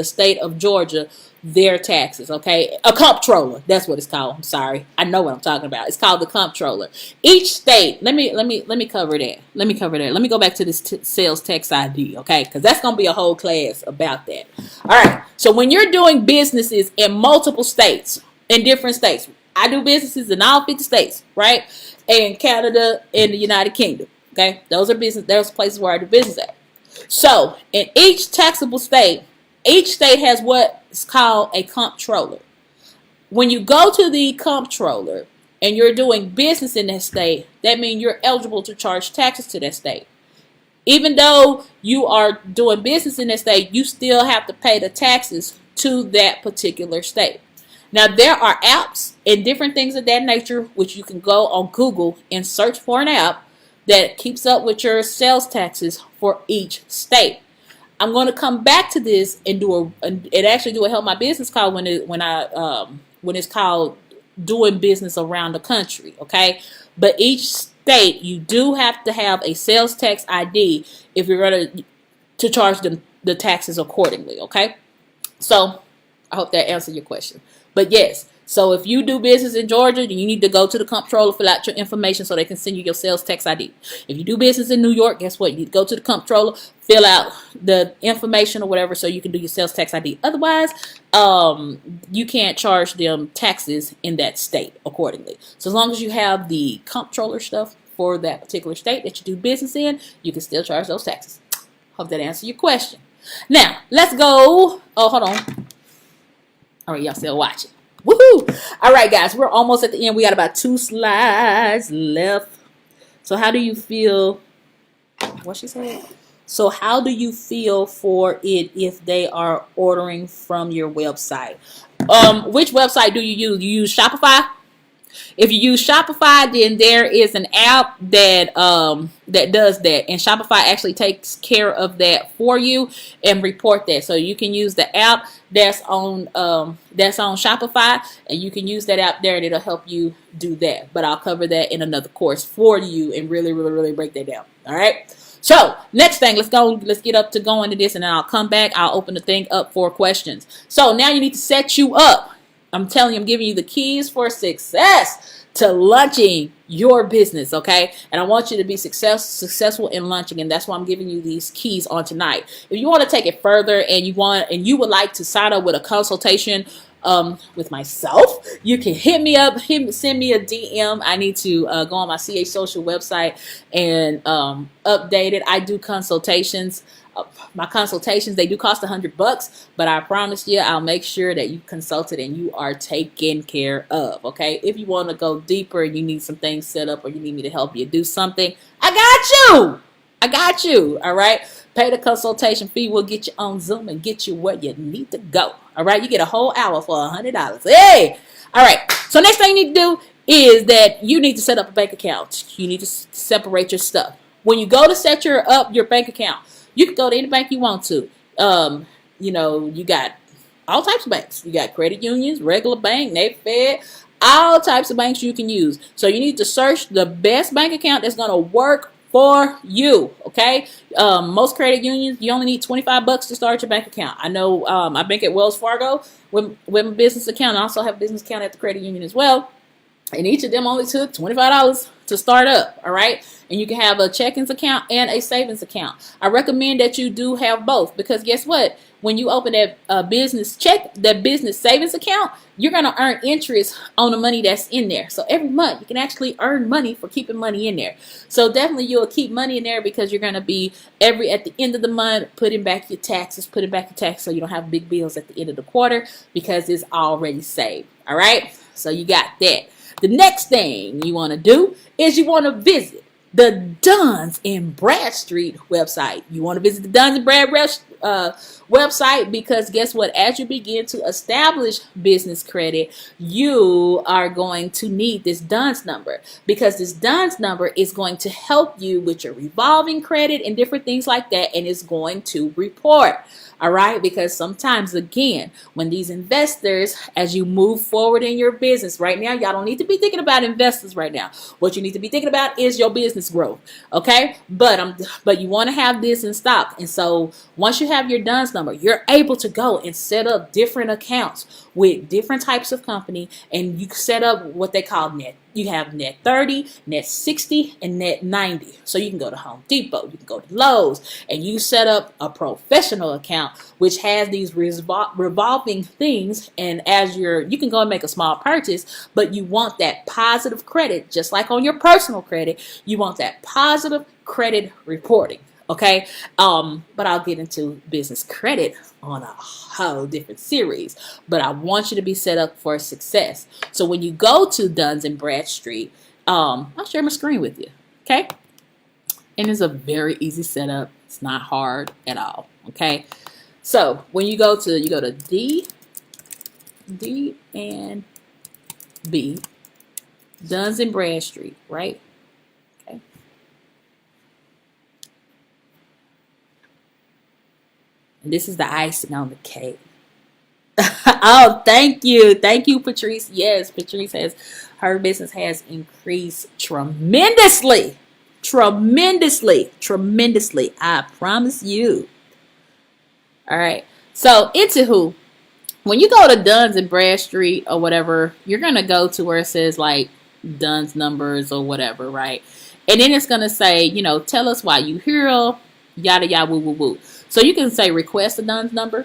state of Georgia their taxes. Okay, a comptroller. That's what it's called. I'm sorry, I know what I'm talking about. It's called the comptroller. Each state. Let me cover that. Let me go back to this sales tax ID. Okay, because that's gonna be a whole class about that. All right. So when you're doing businesses in multiple states, in different states. I do businesses in all 50 states, right? And Canada and the United Kingdom. Okay, those are places where I do business at. So in each taxable state, each state has what is called a comptroller. When you go to the comptroller, and you're doing business in that state, that means you're eligible to charge taxes to that state. Even though you are doing business in that state, you still have to pay the taxes to that particular state. Now, there are apps and different things of that nature, which you can go on Google and search for an app that keeps up with your sales taxes for each state. I'm going to come back to this and do a Help My Business call when it's called doing business around the country. Okay, but each state you do have to have a sales tax ID if you're going to charge them the taxes accordingly. Okay, so I hope that answered your question. But yes, so if you do business in Georgia, you need to go to the comptroller, fill out your information so they can send you your sales tax ID. If you do business in New York, guess what? You need to go to the comptroller, fill out the information or whatever so you can do your sales tax ID. Otherwise, you can't charge them taxes in that state accordingly. So as long as you have the comptroller stuff for that particular state that you do business in, you can still charge those taxes. Hope that answered your question. Now, let's go. Oh, hold on. All right, y'all still watching. Woohoo! All right, guys, we're almost at the end. We got about 2 slides left. So how do you feel? What she said? So how do you feel for it if they are ordering from your website? Which website do you use? You use Shopify? If you use Shopify, then there is an app that that does that, and Shopify actually takes care of that for you and report that. So you can use the app that's on Shopify, and you can use that app there, and it'll help you do that. But I'll cover that in another course for you and really break that down. All right. So next thing, let's get up to going to this, and then I'll come back. I'll open the thing up for questions. So now you need to set you up. I'm telling you, I'm giving you the keys for success to launching your business, okay? And I want you to be successful in launching, and that's why I'm giving you these keys on tonight. If you want to take it further and you would like to sign up with a consultation with myself, you can hit me up, send me a DM. I need to go on my CH Social website and update it. I do consultations. My consultations, they do cost $100, but I promise you, I'll make sure that you consulted and you are taken care of, okay? If you want to go deeper and you need some things set up or you need me to help you do something, I got you, all right? Pay the consultation fee. We'll get you on Zoom and get you where you need to go, all right? You get a whole hour for $100. Hey! All right, so next thing you need to do is that you need to set up a bank account. You need to separate your stuff. When you go to set up your bank account, you can go to any bank you want to. You got all types of banks. You got credit unions, regular bank, Fed, all types of banks you can use. So you need to search the best bank account that's going to work for you, okay? Most credit unions, you only need $25 to start your bank account. I know I bank at Wells Fargo with my business account. I also have a business account at the credit union as well. And each of them only took $25 to start up, all right? And you can have a checkings account and a savings account. I recommend that you do have both because guess what? When you open that business savings account, you're going to earn interest on the money that's in there. So every month you can actually earn money for keeping money in there. So definitely you'll keep money in there because you're going to be at the end of the month putting back your taxes, so you don't have big bills at the end of the quarter because it's already saved. All right? So you got that. The next thing you want to do is you want to visit the Duns and Bradstreet website. You want to visit the Duns and Bradstreet website because guess what? As you begin to establish business credit, you are going to need this Duns number because this Duns number is going to help you with your revolving credit and different things like that, and it's going to report. All right, because sometimes, again, when these investors, as you move forward in your business right now, y'all don't need to be thinking about investors right now. What you need to be thinking about is your business growth, okay? But you want to have this in stock. And so once you have your DUNS number, you're able to go and set up different accounts with different types of company, and you set up what they call net. You have net 30, net 60, and net 90. So you can go to Home Depot, you can go to Lowe's, and you set up a professional account which has these revolving things. And as you can go and make a small purchase, but you want that positive credit, just like on your personal credit, you want that positive credit reporting. Okay. But I'll get into business credit on a whole different series. But I want you to be set up for success. So when you go to Duns and Bradstreet, I'll share my screen with you. Okay. And it's a very easy setup. It's not hard at all. Okay. So when you go to D and B, Duns and Bradstreet, right? Okay. And this is the icing on the cake. Oh, thank you. Thank you, Patrice. Yes, Patrice her business has increased tremendously. Tremendously. Tremendously. I promise you. All right. So, into who? When you go to Duns and Bradstreet or whatever, you're going to go to where it says like Duns numbers or whatever, right? And then it's going to say, tell us why you here, yada, yada, woo, woo, woo. So you can say request a Duns number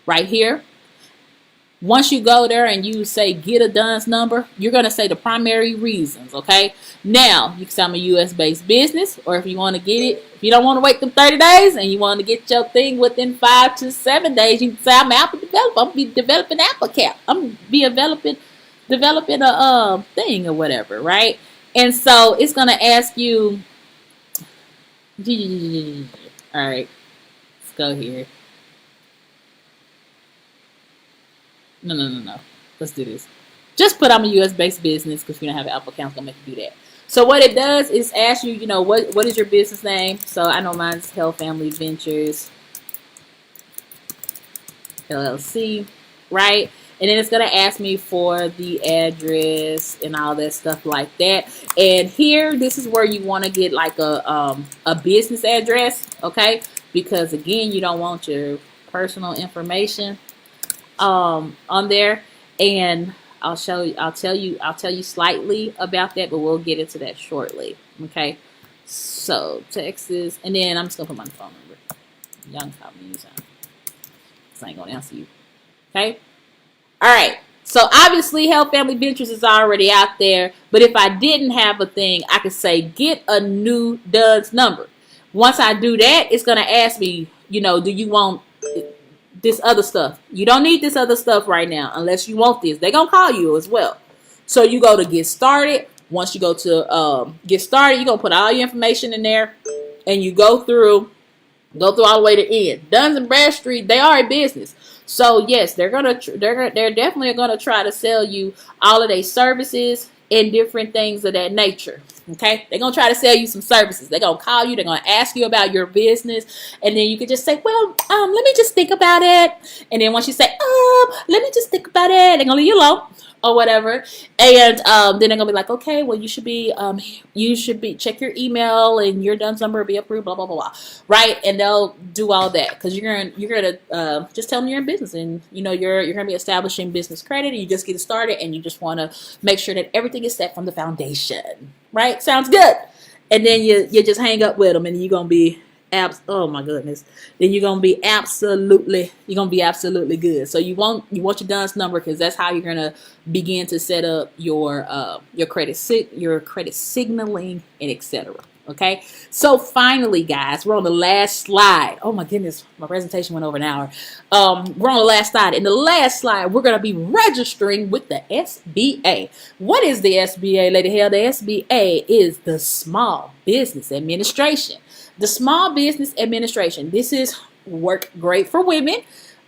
right here. Once you go there and you say get a Duns number, you're going to say the primary reasons, okay? Now, you can say I'm a U.S.-based business, or if you want to get it, if you don't want to wait them 30 days and you want to get your thing within 5 to 7 days, you can say I'm an Apple developer. I'm be developing Apple Cap. I'm be developing a thing or whatever, right? And so it's going to ask you, all right, let's go here. No. Let's do this. Just put I'm a U.S.-based business because we don't have an Apple account. It's going to make you do that. So what it does is ask you, what is your business name? So I know mine's Hale Family Ventures, LLC, right? And then it's going to ask me for the address and all that stuff like that. And here, this is where you want to get like a business address, okay? Because again, you don't want your personal information on there, and I'll tell you slightly about that, but we'll get into that shortly. Okay, so Texas, and then I'm just gonna put my phone number. Young call me anytime. I ain't gonna answer you. Okay, all right. So obviously, Hale Family Ventures is already out there, but if I didn't have a thing, I could say get a new Duns number. Once I do that, it's gonna ask me, do you want this other stuff? You don't need this other stuff right now unless you want this. They're going to call you as well. So you go to get started. Once you go to get started, you're going to put all your information in there and you go through all the way to end. Duns and Bradstreet, they are a business. So yes, they're definitely going to try to sell you all of their services and different things of that nature. Okay, they're gonna try to sell you some services. They're gonna call you. They're gonna ask you about your business, and then you can just say, "Well, let me just think about it." And then once you say, let me just think about it," they're gonna leave you alone or whatever. And then they're gonna be like, "Okay, well, you should be check your email and your Duns number will be approved." Blah blah blah blah. Right? And they'll do all that because you're gonna just tell them you're in business, and you're gonna be establishing business credit, and you just get started, and you just want to make sure that everything is set from the foundation. Right? Sounds good. And then you just hang up with them, and you're gonna be oh my goodness. Then you're gonna be absolutely good. So you want your Duns number because that's how you're gonna begin to set up your credit signaling and etc. Okay. So finally, guys, we're on the last slide. Oh my goodness, my presentation went over an hour. We're on the last slide. In the last slide, we're gonna be registering with the SBA. What is the SBA, Lady Hale? The SBA is the Small Business Administration. The Small Business Administration. This is work great for women.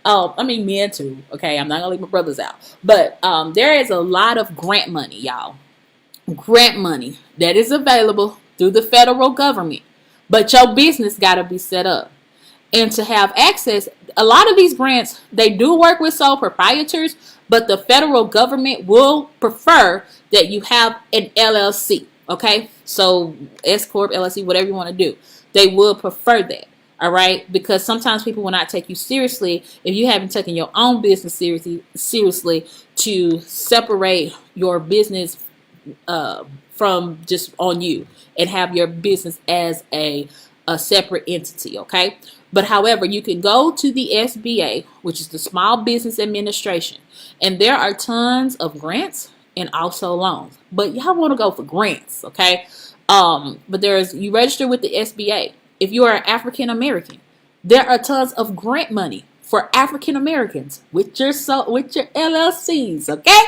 Men too. Okay, I'm not gonna leave my brothers out. But there is a lot of grant money, y'all. Grant money that is available through the federal government. But your business got to be set up. And to have access, a lot of these grants, they do work with sole proprietors, but the federal government will prefer that you have an LLC. Okay? So S-Corp, LLC, whatever you want to do. They will prefer that. All right? Because sometimes people will not take you seriously if you haven't taken your own business seriously to separate your business from just on you and have your business as a separate entity, okay? But however, you can go to the SBA, which is the Small Business Administration, and there are tons of grants and also loans. But y'all want to go for grants, okay? But you register with the SBA. if you are African American, there are tons of grant money for African Americans with your LLCs, okay?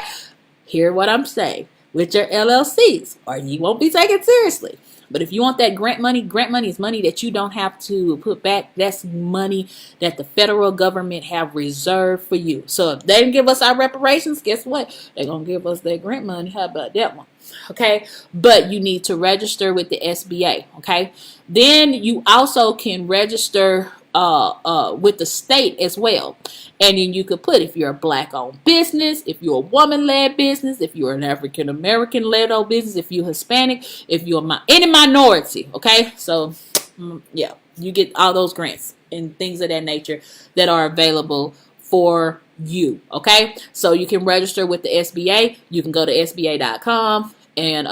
Hear what I'm saying. With your LLCs, or you won't be taken seriously. But if you want that grant money is money that you don't have to put back. That's money that the federal government have reserved for you. So if they didn't give us our reparations, guess what? They're going to give us that grant money. How about that one? Okay, but you need to register with the SBA. Okay, then you also can register with the state as well. And then you could put if you're a black-owned business, if you're a woman-led business, if you're an African-American-led owned business, if you're Hispanic, if you're any minority. Okay, so yeah, you get all those grants and things of that nature that are available for you. Okay, so you can register with the SBA. You can go to SBA.com and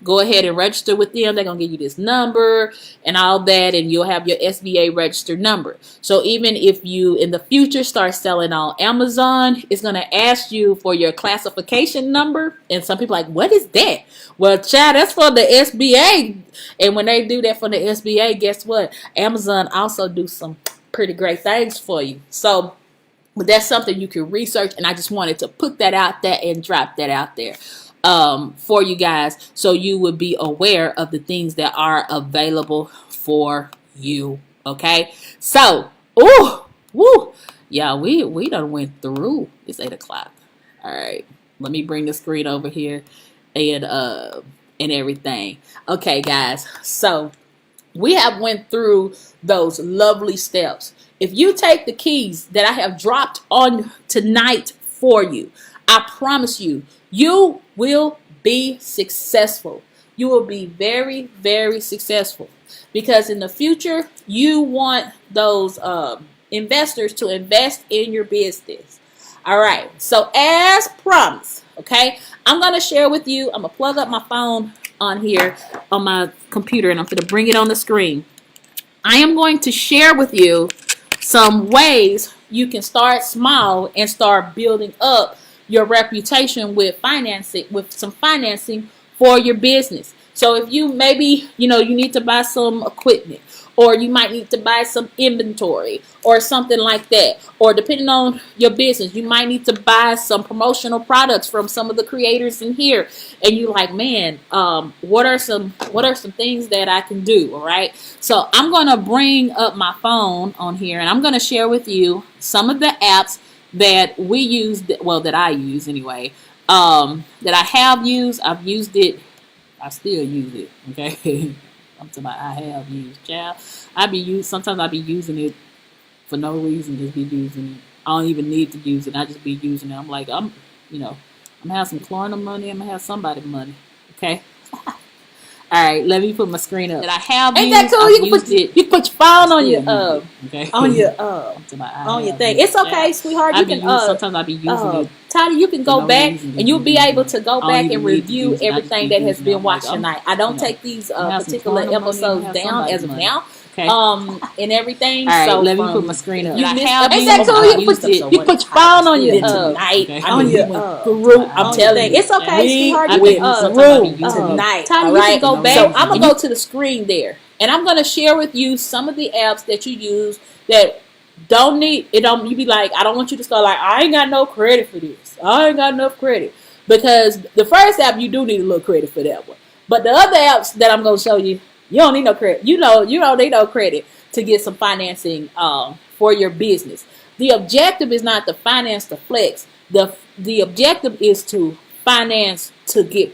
go ahead and register with them. They're gonna give you this number and all that, and you'll have your SBA registered number. So even if you in the future start selling on Amazon, it's gonna ask you for your classification number. And some people are like, what is that? Well, child, that's for the SBA. And when they do that for the SBA, guess what? Amazon also do some pretty great things for you. So but that's something you can research, and I just wanted to put that out there and drop that out there for you guys, so you would be aware of the things that are available for you. Okay, so yeah, we done went through. It's 8 o'clock. All right, let me bring the screen over here and everything. Okay, guys, so we have went through those lovely steps. If you take the keys that I have dropped on tonight for you, I promise you, you will be successful. You will be very, very successful, because in the future, you want those investors to invest in your business. All right. So as promised, okay, I'm going to share with you. I'm going to plug up my phone on here on my computer, and I'm going to bring it on the screen. I am going to share with you some ways you can start small and start building up your reputation with financing, with some financing for your business. So if you maybe, you need to buy some equipment, or you might need to buy some inventory or something like that, or depending on your business, you might need to buy some promotional products from some of the creators in here, and you like, man, what are some things that I can do? All right, so I'm gonna bring up my phone on here, and I'm gonna share with you some of the apps that we use, well, that I use anyway, that I have used. I've used it, I still use it. Okay. I'm talking about I have used, child. Sometimes I be using it for no reason, just be using it. I don't even need to use it. I just be using it. I'm like, I'm gonna have some Klarna money. I'm gonna have somebody money. Okay. All right, let me put my screen up. That I have Ain't used, that cool? You can put your phone on your on your thing. It's okay, sweetheart. You can sometimes I be using it. Toddy, you can go back and you'll be able to go back and review everything that has been watched tonight. I don't take these particular episodes down as of now. Okay. And everything. All right, so let me put my screen up. Ain't that cool? You put your phone on your tonight on your group. I'm telling you, it's okay, sweetheart. With group tonight. All right. You can go back. So I'm gonna go to the screen there, and I'm gonna share with you some of the apps that you use that don't need it. You be like, I don't want you to start like, I ain't got no credit for this. I ain't got enough credit, because the first app you do need a little credit for that one, but the other apps that I'm gonna show you. You don't need no credit. You don't need no credit to get some financing for your business. The objective is not to finance the flex. The objective is to finance to get,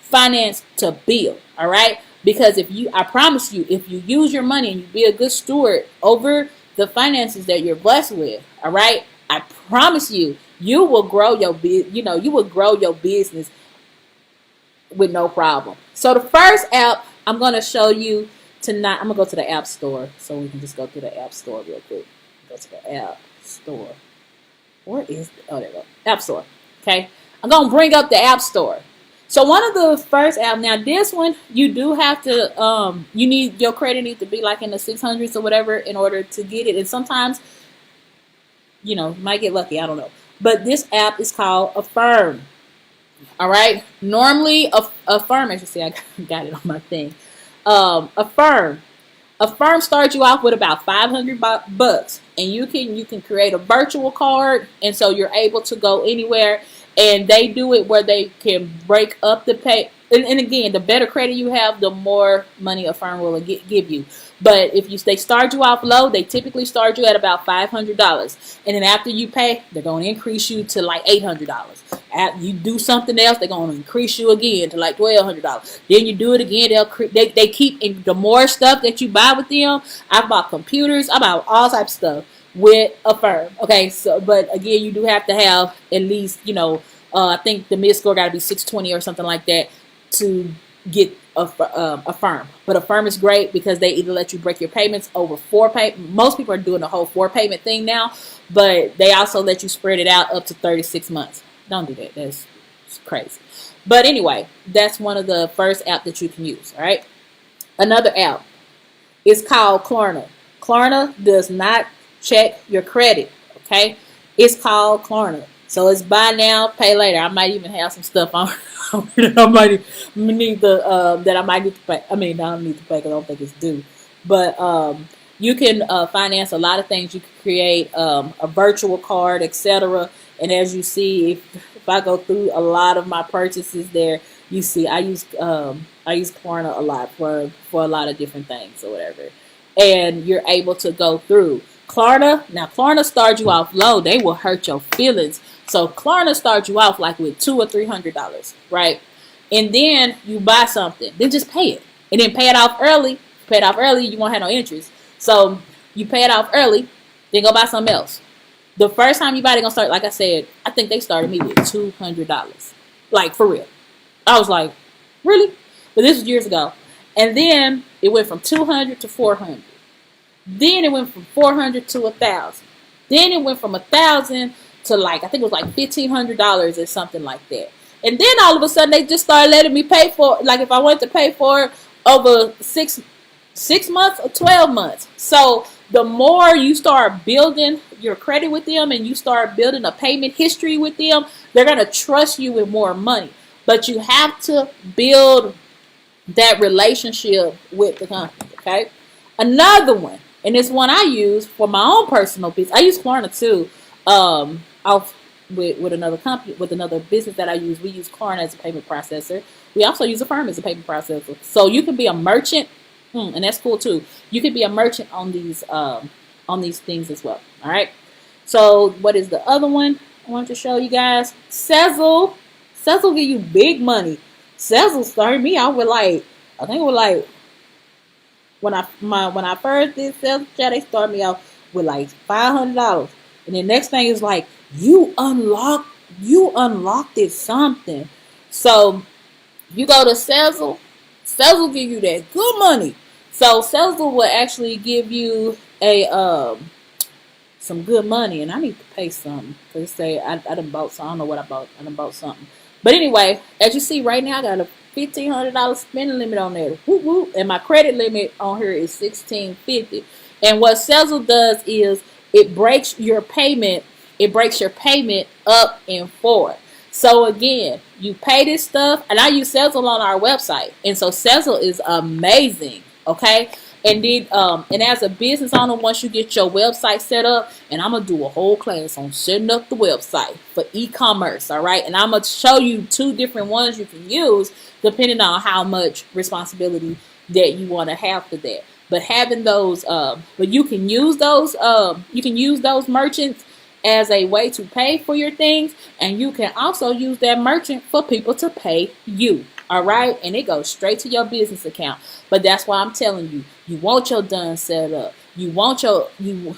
finance to build. All right. Because I promise you, if you use your money and you be a good steward over the finances that you're blessed with, all right, I promise you, you will grow your business with no problem. So the first app I'm going to show you tonight, I'm going to go to the App Store, so we can just go through the App Store real quick. Go to the App Store. Where is it? Oh, there we go. App Store. Okay. I'm going to bring up the App Store. So one of the first app, now this one, you do have to, your credit needs to be like in the 600s or whatever in order to get it. And sometimes, you might get lucky. I don't know. But this app is called Affirm. All right. Normally, Affirm, I should say, I got it on my thing. Affirm. Affirm starts you off with about 500 bucks, and you can create a virtual card, and so you're able to go anywhere. And they do it where they can break up the pay. And again, the better credit you have, the more money Affirm will give you. But if they start you off low, they typically start you at about $500, and then after you pay, they're going to increase you to like $800. After you do something else, they're going to increase you again to like $1,200. Then you do it again, they keep. And the more stuff that you buy with them, I bought computers, I bought all types of stuff with Affirm. Okay, so but again, you do have to have at least I think the mid score got to be 620 or something like that to get Affirm. But Affirm is great because they either let you break your payments over 4 most people are doing the whole 4 payment thing now, but they also let you spread it out up to 36 months. Don't do that. That's crazy. But anyway, that's one of the first app that you can use. All right. Another app is called Klarna. Klarna does not check your credit. Okay. It's called Klarna. So it's buy now, pay later. I might even have some stuff on that I might need to pay. I mean, I don't need to pay because I don't think it's due. But you can finance a lot of things. You can create a virtual card, etc. And as you see, if I go through a lot of my purchases there, you see I use Klarna a lot for a lot of different things or whatever. And you're able to go through Klarna starts you off low. They will hurt your feelings. So Klarna starts you off like with $200 or $300, right? And then you buy something, then just pay it, and then pay it off early. Pay it off early, you won't have no interest. So you pay it off early, then go buy something else. The first time you buy it, gonna start, like I said, I think they started me with $200, like for real. I was like, really? But this was years ago, and then it went from 200 to 400. Then it went from 400 to 1,000. Then it went from 1,000 to like, I think it was like $1,500 or something like that. And then all of a sudden they just started letting me pay for, like if I wanted to pay for it over six months or 12 months. So the more you start building your credit with them and you start building a payment history with them, they're going to trust you with more money. But you have to build that relationship with the company, okay? Another one, and it's one I use for my own personal business. I use Klarna too. With another company, with another business that I use, we use Klarna as a payment processor. We also use Affirm as a payment processor. So you can be a merchant, and that's cool too. You can be a merchant on these things as well. All right. So what is the other one I want to show you guys? Sezzle. Sezzle give you big money. Sezzle started me out with like, I think it was like when I first did Sezzle chat, they started me out with like $500. And the next thing is like, you unlocked it something. So you go to Sezzle. Sezzle give you that good money. So Sezzle will actually give you some good money, and I need to pay something because say I done bought some. I don't know what I bought. I done bought something. But anyway, as you see right now, I got a $1,500 spending limit on there. Whoop, whoop. And my credit limit on here is $1,650. And what Sezzle does is it breaks your payment up in 4. So again, you pay this stuff, and I use Sezzle on our website, and so Sezzle is amazing. Okay, and then and as a business owner, once you get your website set up, and I'm gonna do a whole class on setting up the website for e-commerce. All right, and I'm gonna show you 2 different ones you can use depending on how much responsibility that you want to have for that. But having those, but you can use those merchants as a way to pay for your things, and you can also use that merchant for people to pay you. All right, and it goes straight to your business account. But that's why I'm telling you, you want your done set up. You want your you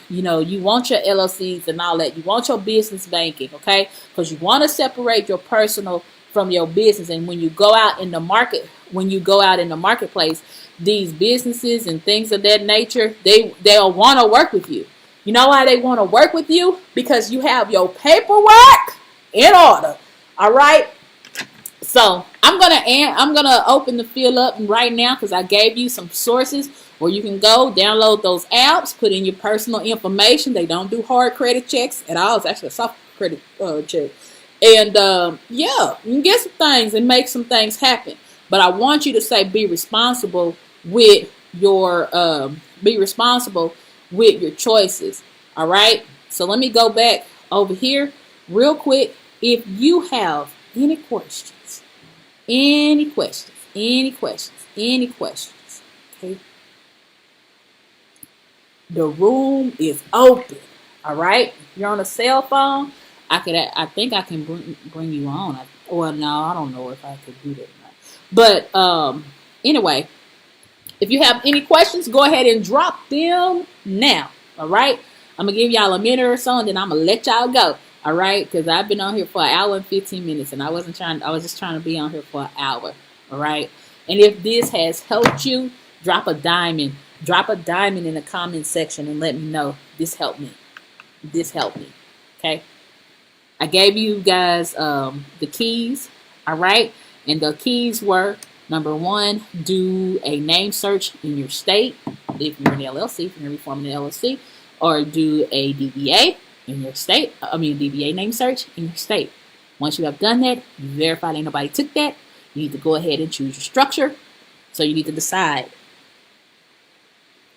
want your LLCs and all that. You want your business banking, okay? Because you want to separate your personal from your business. And when you go out in the marketplace, these businesses and things of that nature, they'll want to work with you. You know why they want to work with you? Because you have your paperwork in order. All right. So I'm gonna open the field up right now because I gave you some sources where you can go download those apps, put in your personal information. They don't do hard credit checks at all. It's actually a soft credit check. And yeah, you can get some things and make some things happen. But I want you to be responsible with your be responsible with your choices. All right. So let me go back over here real quick. If you have any questions, any questions, any questions, any questions, okay, the room is open. All right. If you're on a cell phone, I think I can bring you on. Well, no, I don't know if I could do that or not. But anyway, if you have any questions, go ahead and drop them now. All right. I'm gonna give y'all a minute or so, and then I'm gonna let y'all go. All right, because I've been on here for an hour and 15 minutes, and I was just trying to be on here for an hour. All right. And if this has helped you, drop a diamond in the comment section and let me know this helped me. This helped me. Okay. I gave you guys the keys. All right. And the keys were, number one, do a name search in your state if you're an LLC, if you're going to be forming an LLC, or do a DBA in your state. DBA name search in your state. Once you have done that, you verify that nobody took that. You need to go ahead and choose your structure. So you need to decide.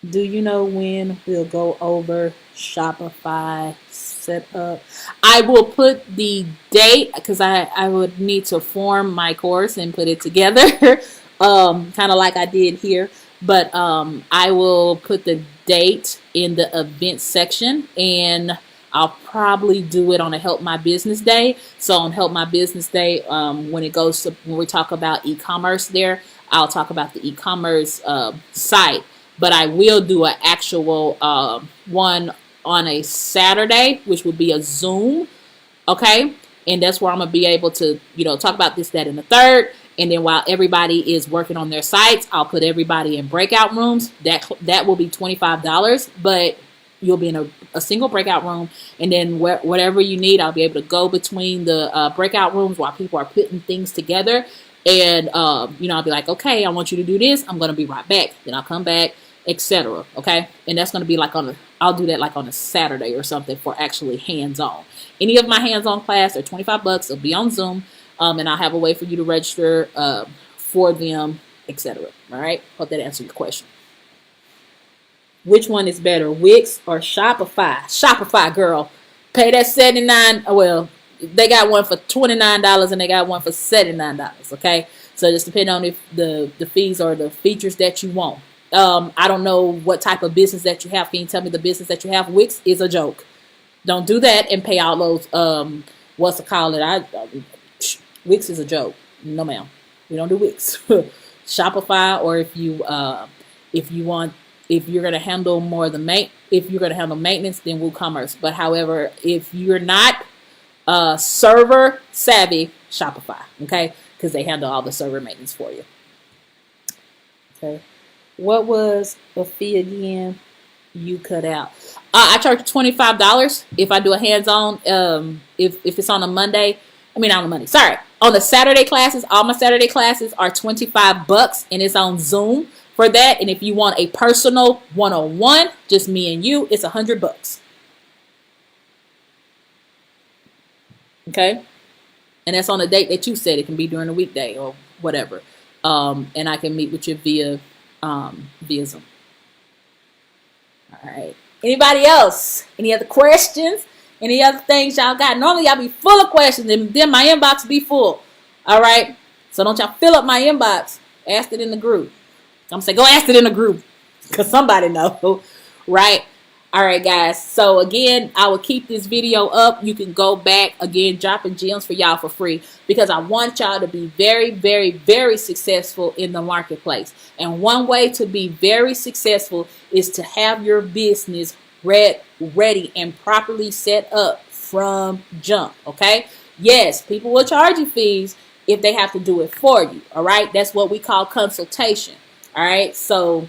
Do you know when we'll go over Shopify setup? I will put the date because I would need to form my course and put it together, kind of like I did here. But I will put the date in the event section, and I'll probably do it on a Help My Business Day. So on Help My Business Day, when we talk about e-commerce there, I'll talk about the e-commerce site. But I will do an actual one on a Saturday, which would be a Zoom. Okay. And that's where I'm going to be able to, talk about this, that, and the third. And then while everybody is working on their sites, I'll put everybody in breakout rooms. That will be $25, but you'll be in a single breakout room. And then whatever you need, I'll be able to go between the breakout rooms while people are putting things together. And, I'll be like, okay, I want you to do this. I'm going to be right back. Then I'll come back, etc. Okay. And that's going to be like I'll do that like on a Saturday or something for actually hands-on. Any of my hands-on class are $25. It'll be on Zoom. And I'll have a way for you to register for them, etc. All right. Hope that answered your question. Which one is better, Wix or Shopify? Shopify, girl. Pay that $79. Well, they got one for $29 and they got one for $79. Okay. So just depending on if the fees or the features that you want. I don't know what type of business that you have. Can you tell me the business that you have? Wix is a joke. Don't do that and pay all those, what's it called? Wix is a joke. No, ma'am. We don't do Wix. Shopify, or if you're going to handle more of the if you're going to handle maintenance, then WooCommerce. But however, if you're not server savvy, Shopify, okay? Because they handle all the server maintenance for you. Okay. What was the fee again? You cut out. I charge $25 if I do a hands-on. If it's on a Monday. On a Monday. Sorry. On the Saturday classes, all my Saturday classes are $25, and it's on Zoom for that. And if you want a personal one-on-one, just me and you, it's $100. Okay. And that's on a date that you said. It can be during a weekday or whatever. And I can meet with you via Zoom. All right. Anybody else? Any other questions? Any other things y'all got? Normally y'all be full of questions, and then my inbox be full. All right. So don't y'all fill up my inbox. Ask it in the group. I'm saying go ask it in the group because somebody know, right? All right, guys. So again, I will keep this video up. You can go back again, dropping gems for y'all for free because I want y'all to be very, very, very successful in the marketplace. And one way to be very successful is to have your business ready and properly set up from jump. Okay. Yes, people will charge you fees if they have to do it for you. All right. That's what we call consultation. All right. So,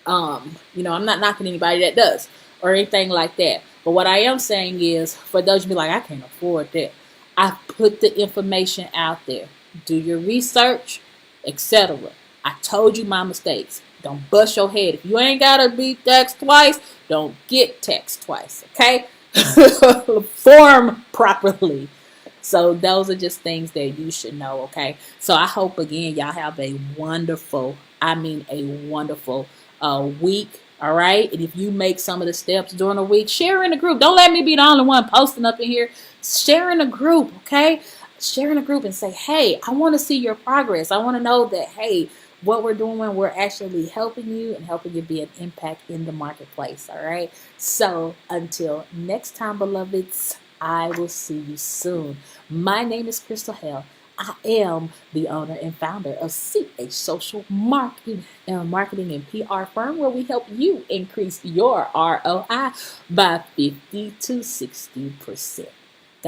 I'm not knocking anybody that does or anything like that. But what I am saying is for those who be like, I can't afford that. I put the information out there. Do your research, etc. I told you my mistakes. Don't bust your head. If you ain't got to be taxed twice, don't get taxed twice. Okay. Form properly. So those are just things that you should know. Okay. So I hope again, y'all have a wonderful, I mean, a wonderful week. All right. And if you make some of the steps during the week, share in the group. Don't let me be the only one posting up in here. Share in the group. Okay. Share in the group and say, hey, I want to see your progress. I want to know that, hey, what we're doing, we're actually helping you and helping you be an impact in the marketplace. All right. So until next time, beloveds, I will see you soon. My name is Crystal Hale. I am the owner and founder of CH Social Marketing and PR firm, where we help you increase your ROI by 50 to 60%.